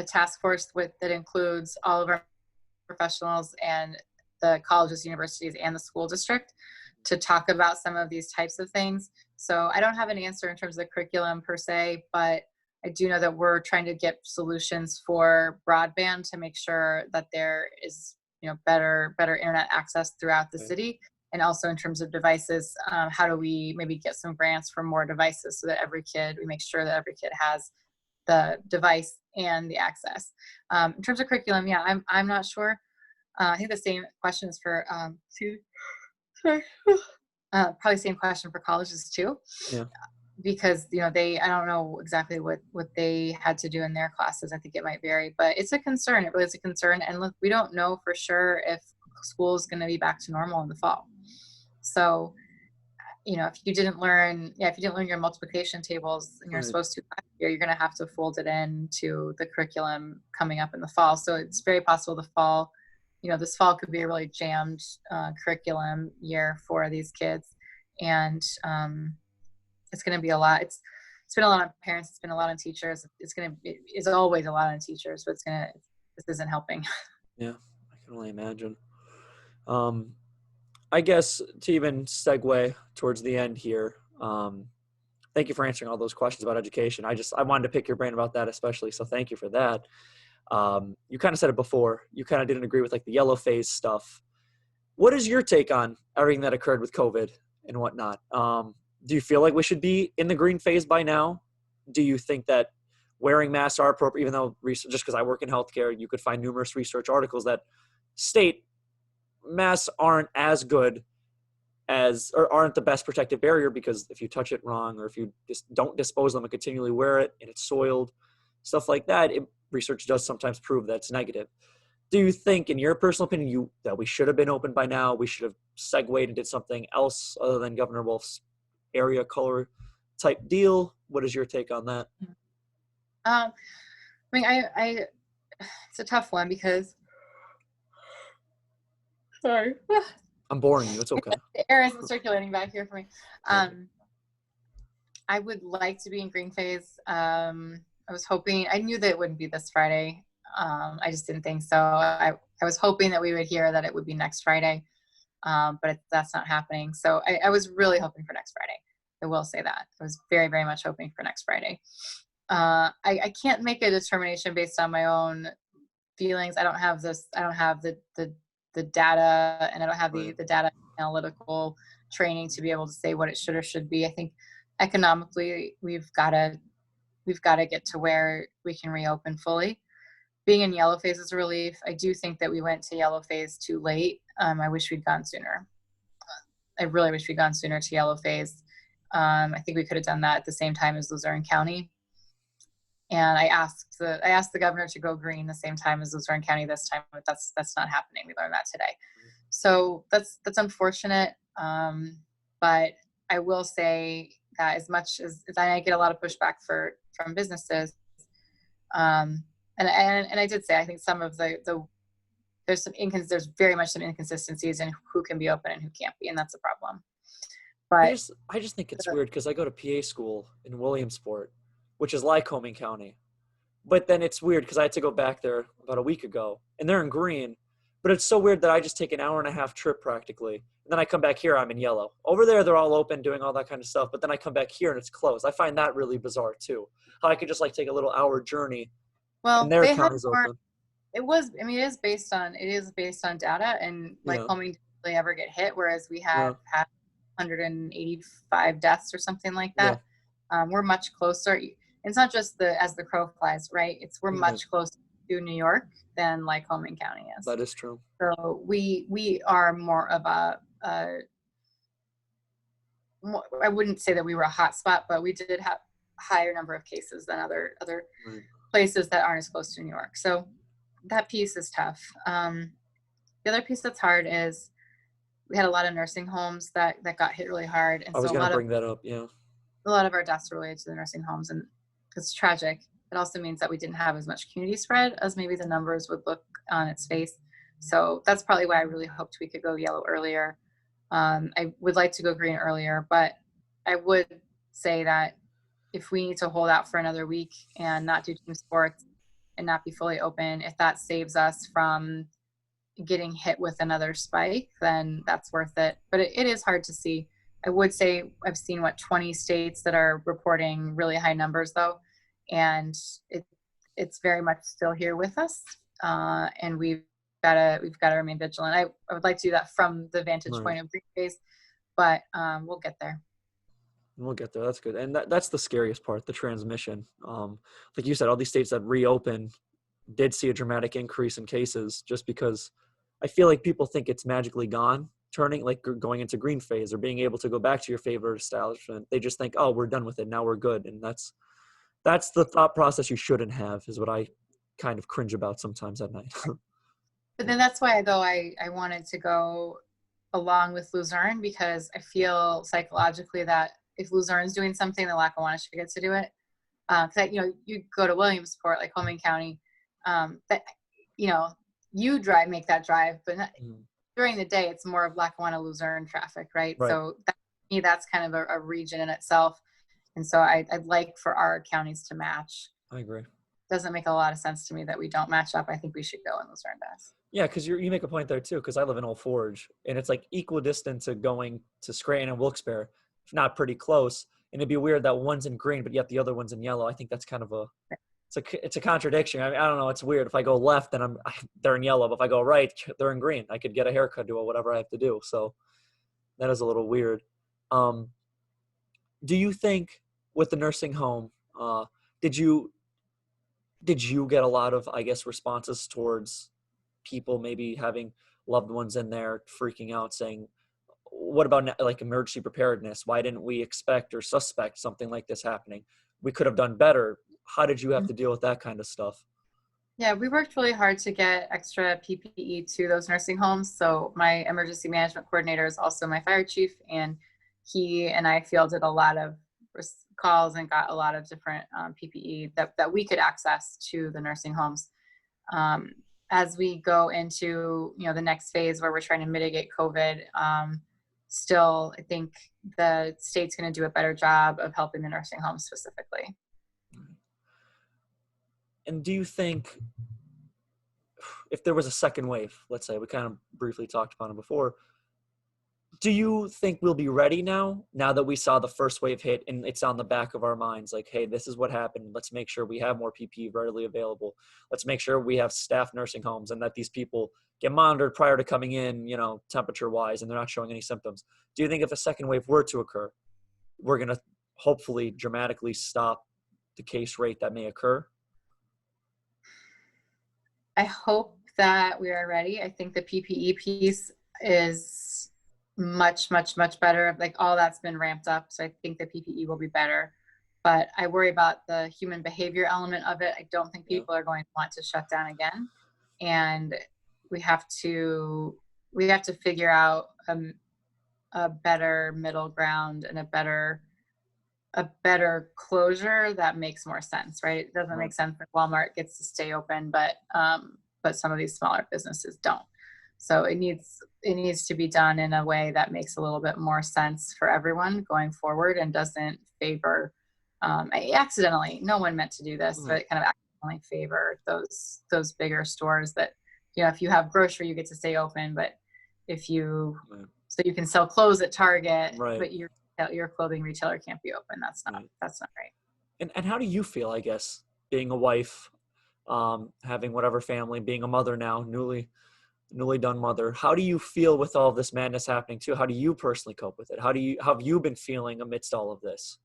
task force that includes all of our professionals and the colleges, universities, and the school district to talk about some of these types of things. So I don't have an answer in terms of the curriculum per se, but I do know that we're trying to get solutions for broadband to make sure that there is, better internet access throughout the city. And also in terms of devices, how do we maybe get some grants for more devices so that we make sure that every kid has the device and the access. In terms of curriculum, yeah, I'm not sure. I think the same question is for probably same question for colleges too. Yeah. Because I don't know exactly what they had to do in their classes. I think it might vary, but it's a concern. It really is a concern. And look, we don't know for sure if school is going to be back to normal in the fall. So, if you didn't learn your multiplication tables and you're supposed to last year, you're going to have to fold it into the curriculum coming up in the fall. So it's very possible the fall, this fall could be a really jammed curriculum year for these kids. And it's going to be a lot. It's been a lot on parents. It's been a lot on teachers. It's always a lot on teachers, but this isn't helping. Yeah, I can only imagine. I guess to even segue towards the end here, thank you for answering all those questions about education. I wanted to pick your brain about that especially, so thank you for that. You kind of said it before. You kind of didn't agree with like the yellow phase stuff. What is your take on everything that occurred with COVID and whatnot? Do you feel like we should be in the green phase by now? Do you think that wearing masks are appropriate, even though just because I work in healthcare, you could find numerous research articles that state masks aren't as good or aren't the best protective barrier, because if you touch it wrong or if you just don't dispose them and continually wear it and it's soiled, stuff like that, research does sometimes prove that it's negative. Do you think, in your personal opinion, that we should have been open by now? We should have segued and did something else other than Governor Wolf's area color type deal? What is your take on that? I mean, it's a tough one because, sorry, I'm boring you. It's okay. The air isn't circulating back here for me. I would like to be in green phase. I was hoping, I knew that it wouldn't be this Friday. I just didn't think so. I was hoping that we would hear that it would be next Friday, but that's not happening. So I was really hoping for next Friday. I will say that. I was very, very much hoping for next Friday. I can't make a determination based on my own feelings. I don't have the data, and I don't have the data analytical training to be able to say what it should or should be. I think economically we've got to get to where we can reopen fully. Being in yellow phase is a relief. I do think that we went to yellow phase too late. I wish we'd gone sooner. I really wish we'd gone sooner to yellow phase. I think we could have done that at the same time as Luzerne County. And I asked the governor to go green the same time as Luzerne County this time, but that's not happening. We learned that today. So that's unfortunate. But I will say that as much as I get a lot of pushback from businesses, and I did say I think some of there's very much some inconsistencies in who can be open and who can't be, and that's a problem. But I just think it's weird because I go to PA school in Williamsport, which is Lycoming County. But then it's weird because I had to go back there about a week ago, and they're in green. But it's so weird that I just take an hour and a half trip practically. And then I come back here, I'm in yellow. Over there, they're all open, doing all that kind of stuff. But then I come back here and it's closed. I find that really bizarre too. How I could just like take a little hour journey and well, their they had county's more. open. It is based on data, and Yeah. Lycoming didn't really ever get hit, whereas we had Yeah. 185 deaths or something like that. Yeah. We're much closer. It's not just as the crow flies, right? We're Right. much closer to New York than Lycoming County is. That is true. So we are more of I wouldn't say that we were a hot spot, but we did have a higher number of cases than other Right. places that aren't as close to New York. So that piece is tough. The other piece that's hard is we had a lot of nursing homes that got hit really hard, and I was so going to bring that up. Yeah. a lot of our deaths were related to the nursing homes, and it's tragic. It also means that we didn't have as much community spread as maybe the numbers would look on its face. So that's probably why I really hoped we could go yellow earlier. I would like to go green earlier, but I would say that if we need to hold out for another week and not do team sports and not be fully open, if that saves us from getting hit with another spike, then that's worth it. But it is hard to see. I would say I've seen 20 states that are reporting really high numbers though, and it's very much still here with us, and we've got to remain vigilant. I would like to do that from the vantage point of green phase, but we'll get there. We'll get there. That's good. And that's the scariest part, the transmission. Like you said, all these states that reopened did see a dramatic increase in cases just because I feel like people think it's magically gone, going into green phase or being able to go back to your favorite establishment. They just think, oh, we're done with it. Now we're good. And that's the thought process you shouldn't have, is what I kind of cringe about sometimes at night. But then that's why, though, I wanted to go along with Luzerne, because I feel psychologically that if Luzerne's doing something, then Lackawanna should get to do it. That, you go to Williamsport, like Lycoming County, that, you make that drive, but not, during the day, it's more of Lackawanna Luzerne traffic, right? So that's kind of a region in itself. And so I'd like for our counties to match. I agree. Doesn't make a lot of sense to me that we don't match up. I think we should go in Luzerne does. Yeah, because you make a point there too, because I live in Old Forge, and it's like equal distance to going to Scranton and Wilkes-Barre, if not pretty close. And it'd be weird that one's in green, but yet the other one's in yellow. I think that's kind of it's a contradiction. I mean, I don't know. It's weird. If I go left, then they're in yellow. But if I go right, they're in green. I could get a haircut, do whatever I have to do. So that is a little weird. Do you think with the nursing home, did you get a lot of, I guess, responses towards people maybe having loved ones in there freaking out, saying, what about like emergency preparedness? Why didn't we expect or suspect something like this happening? We could have done better. How did you have to deal with that kind of stuff? Yeah, we worked really hard to get extra PPE to those nursing homes. So my emergency management coordinator is also my fire chief, and he and I fielded a lot of calls and got a lot of different PPE that we could access to the nursing homes. As we go into the next phase where we're trying to mitigate COVID, still I think the state's going to do a better job of helping the nursing homes specifically. And do you think if there was a second wave, let's say, we kind of briefly talked about it before, do you think we'll be ready now that we saw the first wave hit and it's on the back of our minds, like, hey, this is what happened. Let's make sure we have more PPE readily available. Let's make sure we have staff nursing homes and that these people get monitored prior to coming in, temperature wise, and they're not showing any symptoms. Do you think if a second wave were to occur, we're going to hopefully dramatically stop the case rate that may occur? I hope that we are ready. I think the PPE piece is much, much, much better. Like all that's been ramped up. So I think the PPE will be better. but I worry about the human behavior element of it. I don't think Yeah. people are going to want to shut down again. And we have to figure out a better middle ground and a better closure that makes more sense, right? It doesn't make sense that Walmart gets to stay open, but some of these smaller businesses don't. So it needs to be done in a way that makes a little bit more sense for everyone going forward and doesn't favor accidentally. No one meant to do this, but it kind of accidentally favor those bigger stores that, if you have grocery, you get to stay open, but if you so you can sell clothes at Target, but your clothing retailer can't be open. That's not right. And how do you feel, I guess, being a wife, having whatever family, being a mother now, newly done mother? How do you feel with all this madness happening too? How do you personally cope with it? How have you been feeling amidst all of this?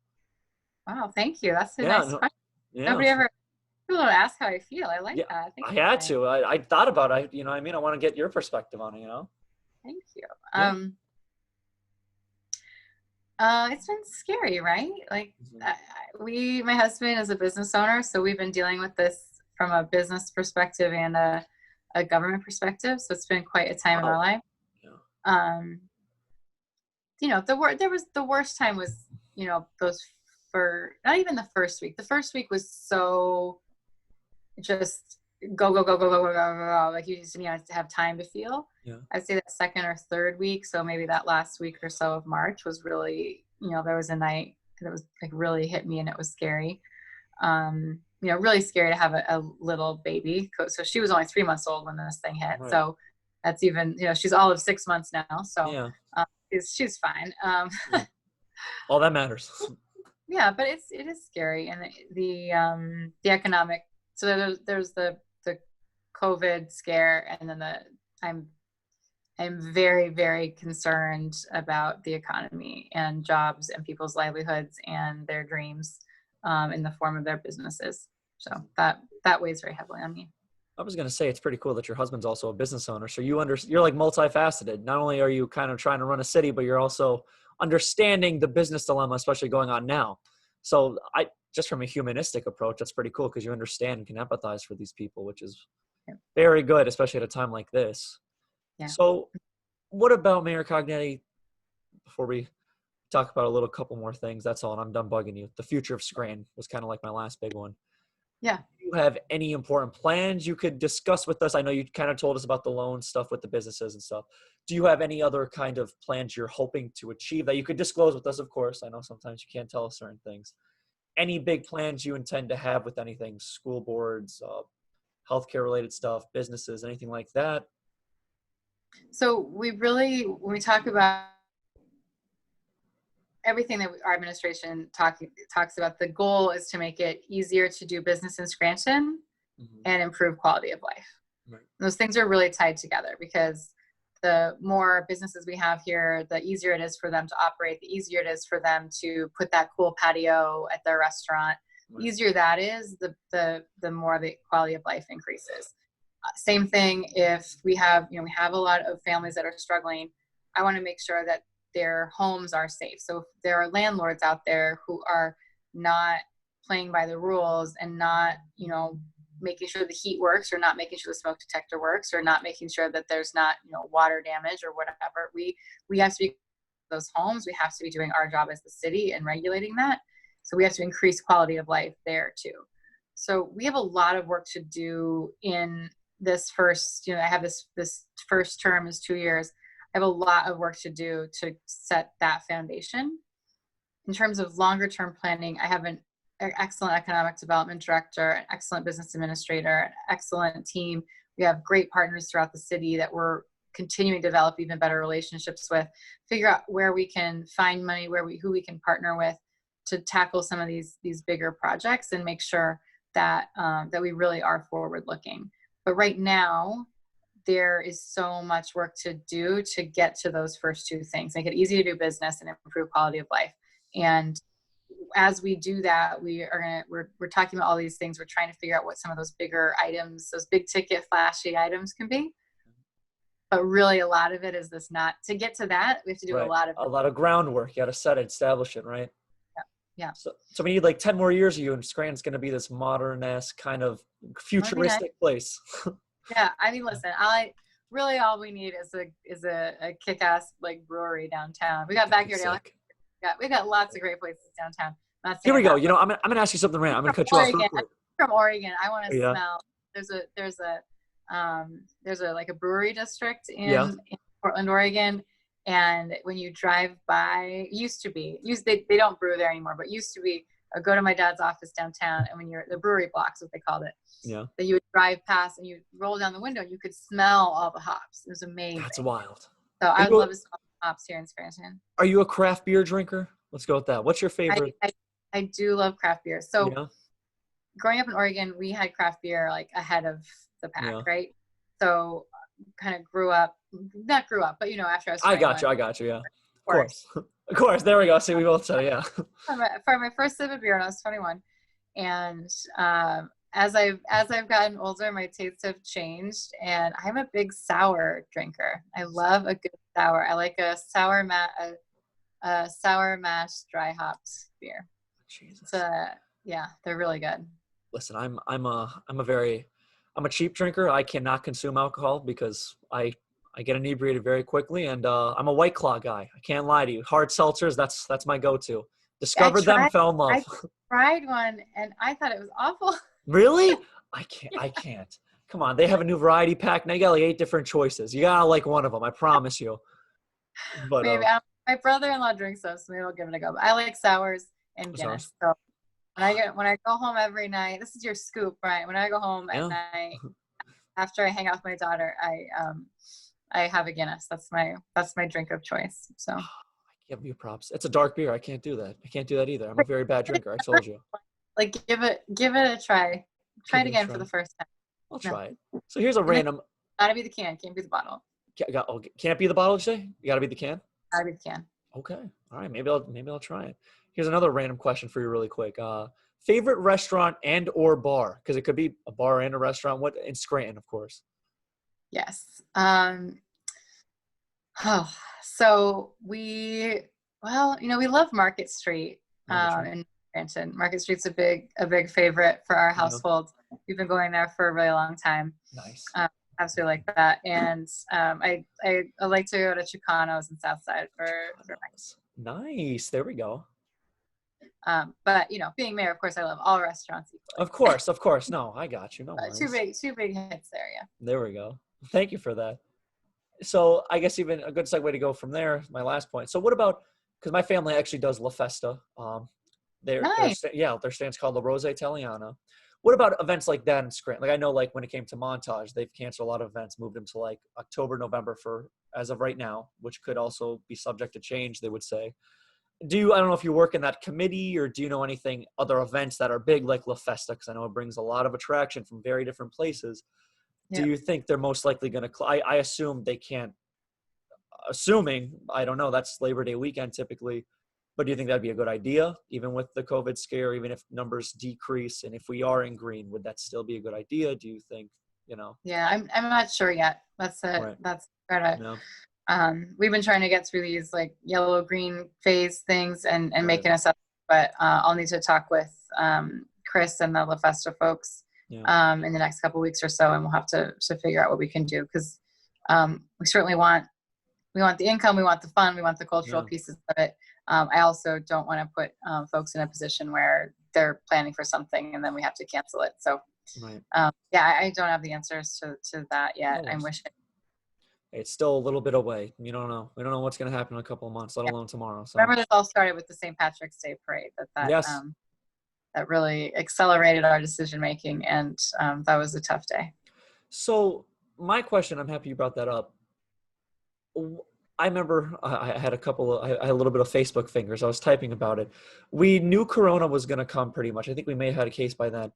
Wow, thank you. That's a nice question. Yeah. Nobody ever people ask how I feel. I like that. I had to. I thought about it. I want to get your perspective on it. Thank you. It's been scary, right? Like my husband is a business owner, so we've been dealing with this from a business perspective and a government perspective. So it's been quite a time in our life. Yeah. The worst time was, not even the first week. The first week was so just go. Like you just didn't have time to feel. Yeah. I'd say that second or third week. So maybe that last week or so of March was really, there was a night that was like really hit me and it was scary. Really scary to have a little baby. So she was only 3 months old when this thing hit. Right. So that's even, she's all of 6 months now. So she's fine. All that matters. Yeah, but it is scary. And the economic, so there's the COVID scare, and then I'm very, very concerned about the economy and jobs and people's livelihoods and their dreams in the form of their businesses. So that weighs very heavily on me. I was going to say, it's pretty cool that your husband's also a business owner. So you're like multifaceted. Not only are you kind of trying to run a city, but you're also understanding the business dilemma, especially going on now. So just from a humanistic approach, that's pretty cool because you understand and can empathize for these people, which is very good, especially at a time like this. Yeah. So what about Mayor Cognetti, before we talk about a couple more things, that's all, and I'm done bugging you. The future of Scranton was kind of like my last big one. Yeah. Do you have any important plans you could discuss with us? I know you kind of told us about the loan stuff with the businesses and stuff. Do you have any other kind of plans you're hoping to achieve that you could disclose with us, of course? I know sometimes you can't tell us certain things. Any big plans you intend to have with anything, school boards, healthcare related stuff, businesses, anything like that? So when we talk about everything that our administration talks about, the goal is to make it easier to do business in Scranton and improve quality of life. Right. Those things are really tied together because the more businesses we have here, the easier it is for them to operate, the easier it is for them to put that cool patio at their restaurant. Right. Easier that is, the more the quality of life increases. Same thing if we have a lot of families that are struggling. I want to make sure that their homes are safe. So if there are landlords out there who are not playing by the rules and not, making sure the heat works, or not making sure the smoke detector works, or not making sure that there's not, water damage or whatever, we have to be those homes. We have to be doing our job as the city and regulating that. So we have to increase quality of life there too. So we have a lot of work to do in this first, I have this first term is 2 years. I have a lot of work to do to set that foundation. In terms of longer term planning, I have an excellent economic development director, an excellent business administrator, an excellent team. We have great partners throughout the city that we're continuing to develop even better relationships with, figure out where we can find money, who we can partner with to tackle some of these bigger projects and make sure that that we really are forward looking. But right now, there is so much work to do to get to those first two things, make it easy to do business and improve quality of life. And as we do that, we're talking about all these things. We're trying to figure out what some of those bigger items, those big ticket flashy items can be. But really a lot of it is to get to that, we have to do a lot of groundwork. You got to set it, establish it, right? Yeah. Yeah. So we need like 10 more years of you, and Scranton's going to be this modern-esque kind of That'd be nice. futuristic place. Yeah. I mean, listen, really all we need is a kick-ass like brewery downtown. We got That'd be backyard ale. sick. We got lots of great places downtown. Not Here we saying go. that, You know, I'm gonna ask you something random. I'm gonna cut you off real Oregon. quick. I'm from Oregon. I want to Yeah. smell. There's a like a brewery district Yeah. in Portland, Oregon, and when you drive by, they don't brew there anymore, but used to be. I go to my dad's office downtown, and when you're the brewery blocks, what they called it. Yeah. That you would drive past, and you roll down the window, and you could smell all the hops. It was amazing. That's wild. So I would love to smell hops here in Scranton. Are you a craft beer drinker? Let's go with that. What's your favorite? I do love craft beer. So Yeah. growing up in Oregon, we had craft beer like ahead of the pack, Yeah. right? So kind of not grew up, but after I was 21. I got you. Yeah. Of course. Of course. There we go. See, we both said, yeah. For my first sip of beer when I was 21. And as I've gotten older, my tastes have changed, and I'm a big sour drinker. I love a good sour. I like a sour mash dry hopped beer. Jesus. Yeah, they're really good. Listen, I'm a cheap drinker. I cannot consume alcohol because I get inebriated very quickly, and I'm a White Claw guy. I can't lie to you. Hard seltzers, that's my go-to. Discovered them, fell in love. I tried one, and I thought it was awful. Really? I can't. Come on, they have a new variety pack. Now you got like 8 different choices. You gotta like one of them, I promise you. But maybe my brother-in-law drinks those, so maybe I'll give it a go. But I like sours and Guinness. So when I go home every night, this is your scoop, right? When I go home at night, after I hang out with my daughter, I have a Guinness. That's my drink of choice. So I give you props. It's a dark beer. I can't do that. I can't do that either. I'm a very bad drinker. I told you. Like give it a try. Try it again for the first time. I'll try it. So here's a random. Gotta be the can. Can't be the bottle. Can't be the bottle, did you say? You gotta be the can? Gotta be the can. Okay. All right. Maybe I'll try it. Here's another random question for you really quick. Favorite restaurant and or bar? Because it could be a bar and a restaurant. What in Scranton, of course. Yes. So we love Market Street in Scranton. Market Street's a big favorite for our household. We've been going there for a really long time. Nice. Absolutely like that. And I like to go to Chicano's in Southside for Nice. There we go. But being mayor, of course, I love all restaurants equally. Of course. No, I got you. No worries. Two big hits there, yeah. There we go. Thank you for that. So I guess even a good segue to go from there. My last point. So what about? Because my family actually does La Festa. Their stand's called La Rosa Italiana. What about events like that in Scranton? Like I know, like when it came to Montage, they've canceled a lot of events, moved them to like October, November for as of right now, which could also be subject to change. They would say. I don't know if you work in that committee or do you know anything other events that are big like La Festa? Because I know it brings a lot of attraction from very different places. Do you think they're most likely going to? I assume they can't. Assuming I don't know. That's Labor Day weekend typically. But do you think that'd be a good idea, even with the COVID scare, even if numbers decrease, and if we are in green, would that still be a good idea? Do you think, Yeah, I'm not sure yet. That's it. Right. That's right. We've been trying to get through these like yellow green phase things and make an assessment, but I'll need to talk with Chris and the La Festa folks in the next couple of weeks or so, and we'll have to figure out what we can do because we certainly want the income, we want the fun, we want the cultural pieces of it. I also don't want to put folks in a position where they're planning for something and then we have to cancel it. So, I don't have the answers to that yet. I'm wishing. It's still a little bit away. You don't know. We don't know what's going to happen in a couple of months, let alone tomorrow. So. Remember, this all started with the St. Patrick's Day parade. That really accelerated our decision making, and that was a tough day. So, my question. I'm happy you brought that up. I remember I had a little bit of Facebook fingers. I was typing about it. We knew Corona was going to come pretty much. I think we may have had a case by then.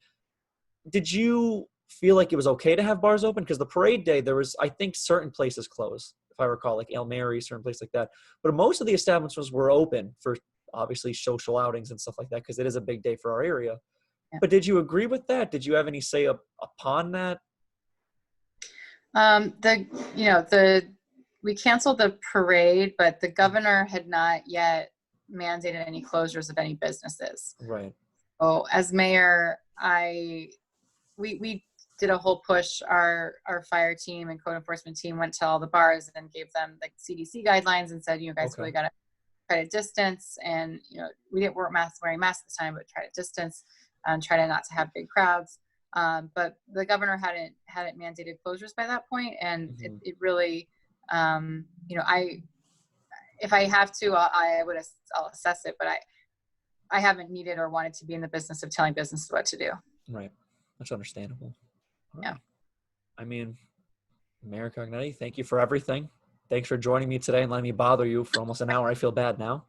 Did you feel like it was okay to have bars open? Because the parade day, there was, I think, certain places closed, if I recall, like El Mary, certain places like that. But most of the establishments were open for obviously social outings and stuff like that because it is a big day for our area. Yeah. But did you agree with that? Did you have any say upon that? We canceled the parade, but the governor had not yet mandated any closures of any businesses. Right. So as mayor, we did a whole push. Our fire team and code enforcement team went to all the bars and gave them like CDC guidelines and said, you guys Okay. really got to try to distance. And, we didn't wearing masks this time, but try to distance and try to not to have big crowds. But the governor hadn't mandated closures by that point. And it really, if I have to, I'll assess it, but I haven't needed or wanted to be in the business of telling businesses what to do. Right. That's understandable. All Yeah. right. I mean, Mayor Cognetti, thank you for everything. Thanks for joining me today and letting me bother you for almost an hour. I feel bad now.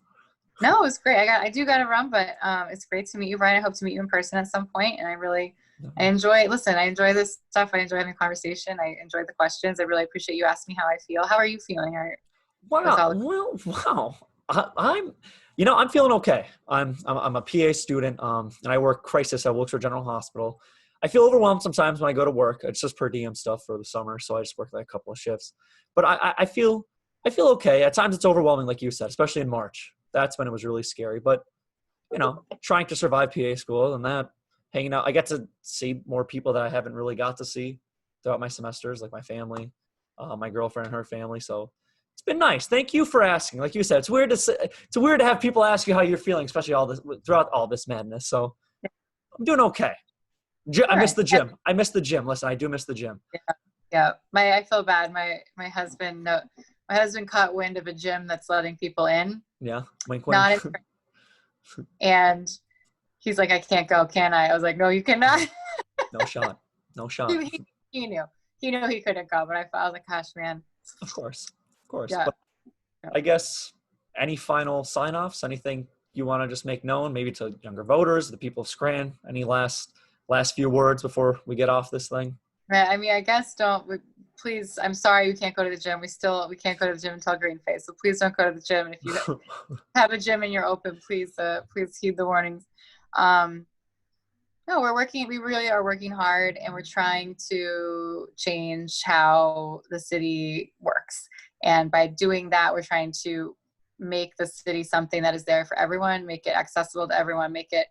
No, it was great. I do got to run, but it's great to meet you, Bryan. I hope to meet you in person at some point. And I enjoy this stuff. I enjoy having a conversation. I enjoyed the questions. I really appreciate you asking me how I feel. How are you feeling? Wow. I'm feeling okay. I'm a PA student, and I work crisis at Auditor General Hospital. I feel overwhelmed sometimes when I go to work. It's just per diem stuff for the summer, so I just work like a couple of shifts. But I feel okay. At times it's overwhelming, like you said, especially in March. That's when it was really scary. But trying to survive PA school and that, hanging out, I get to see more people that I haven't really got to see throughout my semesters, like my family, my girlfriend and her family. So it's been nice. Thank you for asking. Like you said, it's weird to have people ask you how you're feeling, especially throughout all this madness. So I'm doing okay. I miss the gym. I miss the gym. Listen, I do miss the gym. Yeah. I feel bad. My husband caught wind of a gym that's letting people in. Yeah. Wink, wink. Not in, and he's like, I can't go, can I? I was like, no, you cannot. No shot. He knew he couldn't go, but I was like, gosh, man. Of course. Yeah. But I guess any final sign-offs, anything you want to just make known, maybe to younger voters, the people of Scranton, any last few words before we get off this thing? Right. I mean, I guess please, I'm sorry you can't go to the gym. We can't go to the gym until green phase. So please don't go to the gym. And if you have a gym and you're open, please heed the warnings. No, we really are working hard, and we're trying to change how the city works. And by doing that, we're trying to make the city something that is there for everyone, make it accessible to everyone, make it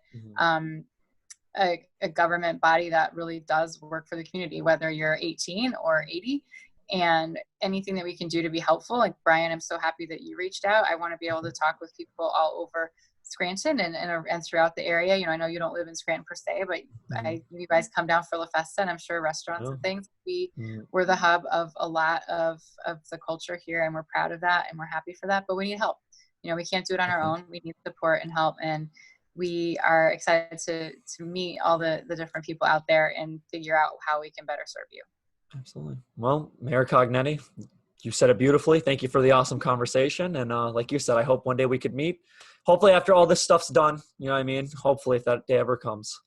a government body that really does work for the community, whether you're 18 or 80, and anything that we can do to be helpful. Like Bryan, I'm so happy that you reached out. I want to be able to talk with people all over Scranton and throughout the area. I know you don't live in Scranton per se, but you guys come down for La Festa, and I'm sure restaurants and things. We're the hub of a lot of the culture here, and we're proud of that, and we're happy for that, but we need help. We can't do it on our own. We need support and help, and we are excited to meet all the different people out there and figure out how we can better serve you. Absolutely. Well, Mayor Cognetti, you said it beautifully. Thank you for the awesome conversation. And like you said, I hope one day we could meet. Hopefully after all this stuff's done, you know what I mean? Hopefully if that day ever comes.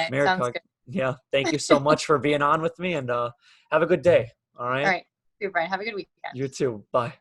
Mayor sounds good. Yeah. Thank you so much for being on with me, and have a good day. All right. All right. You, Bryan. Have a good weekend. You too. Bye.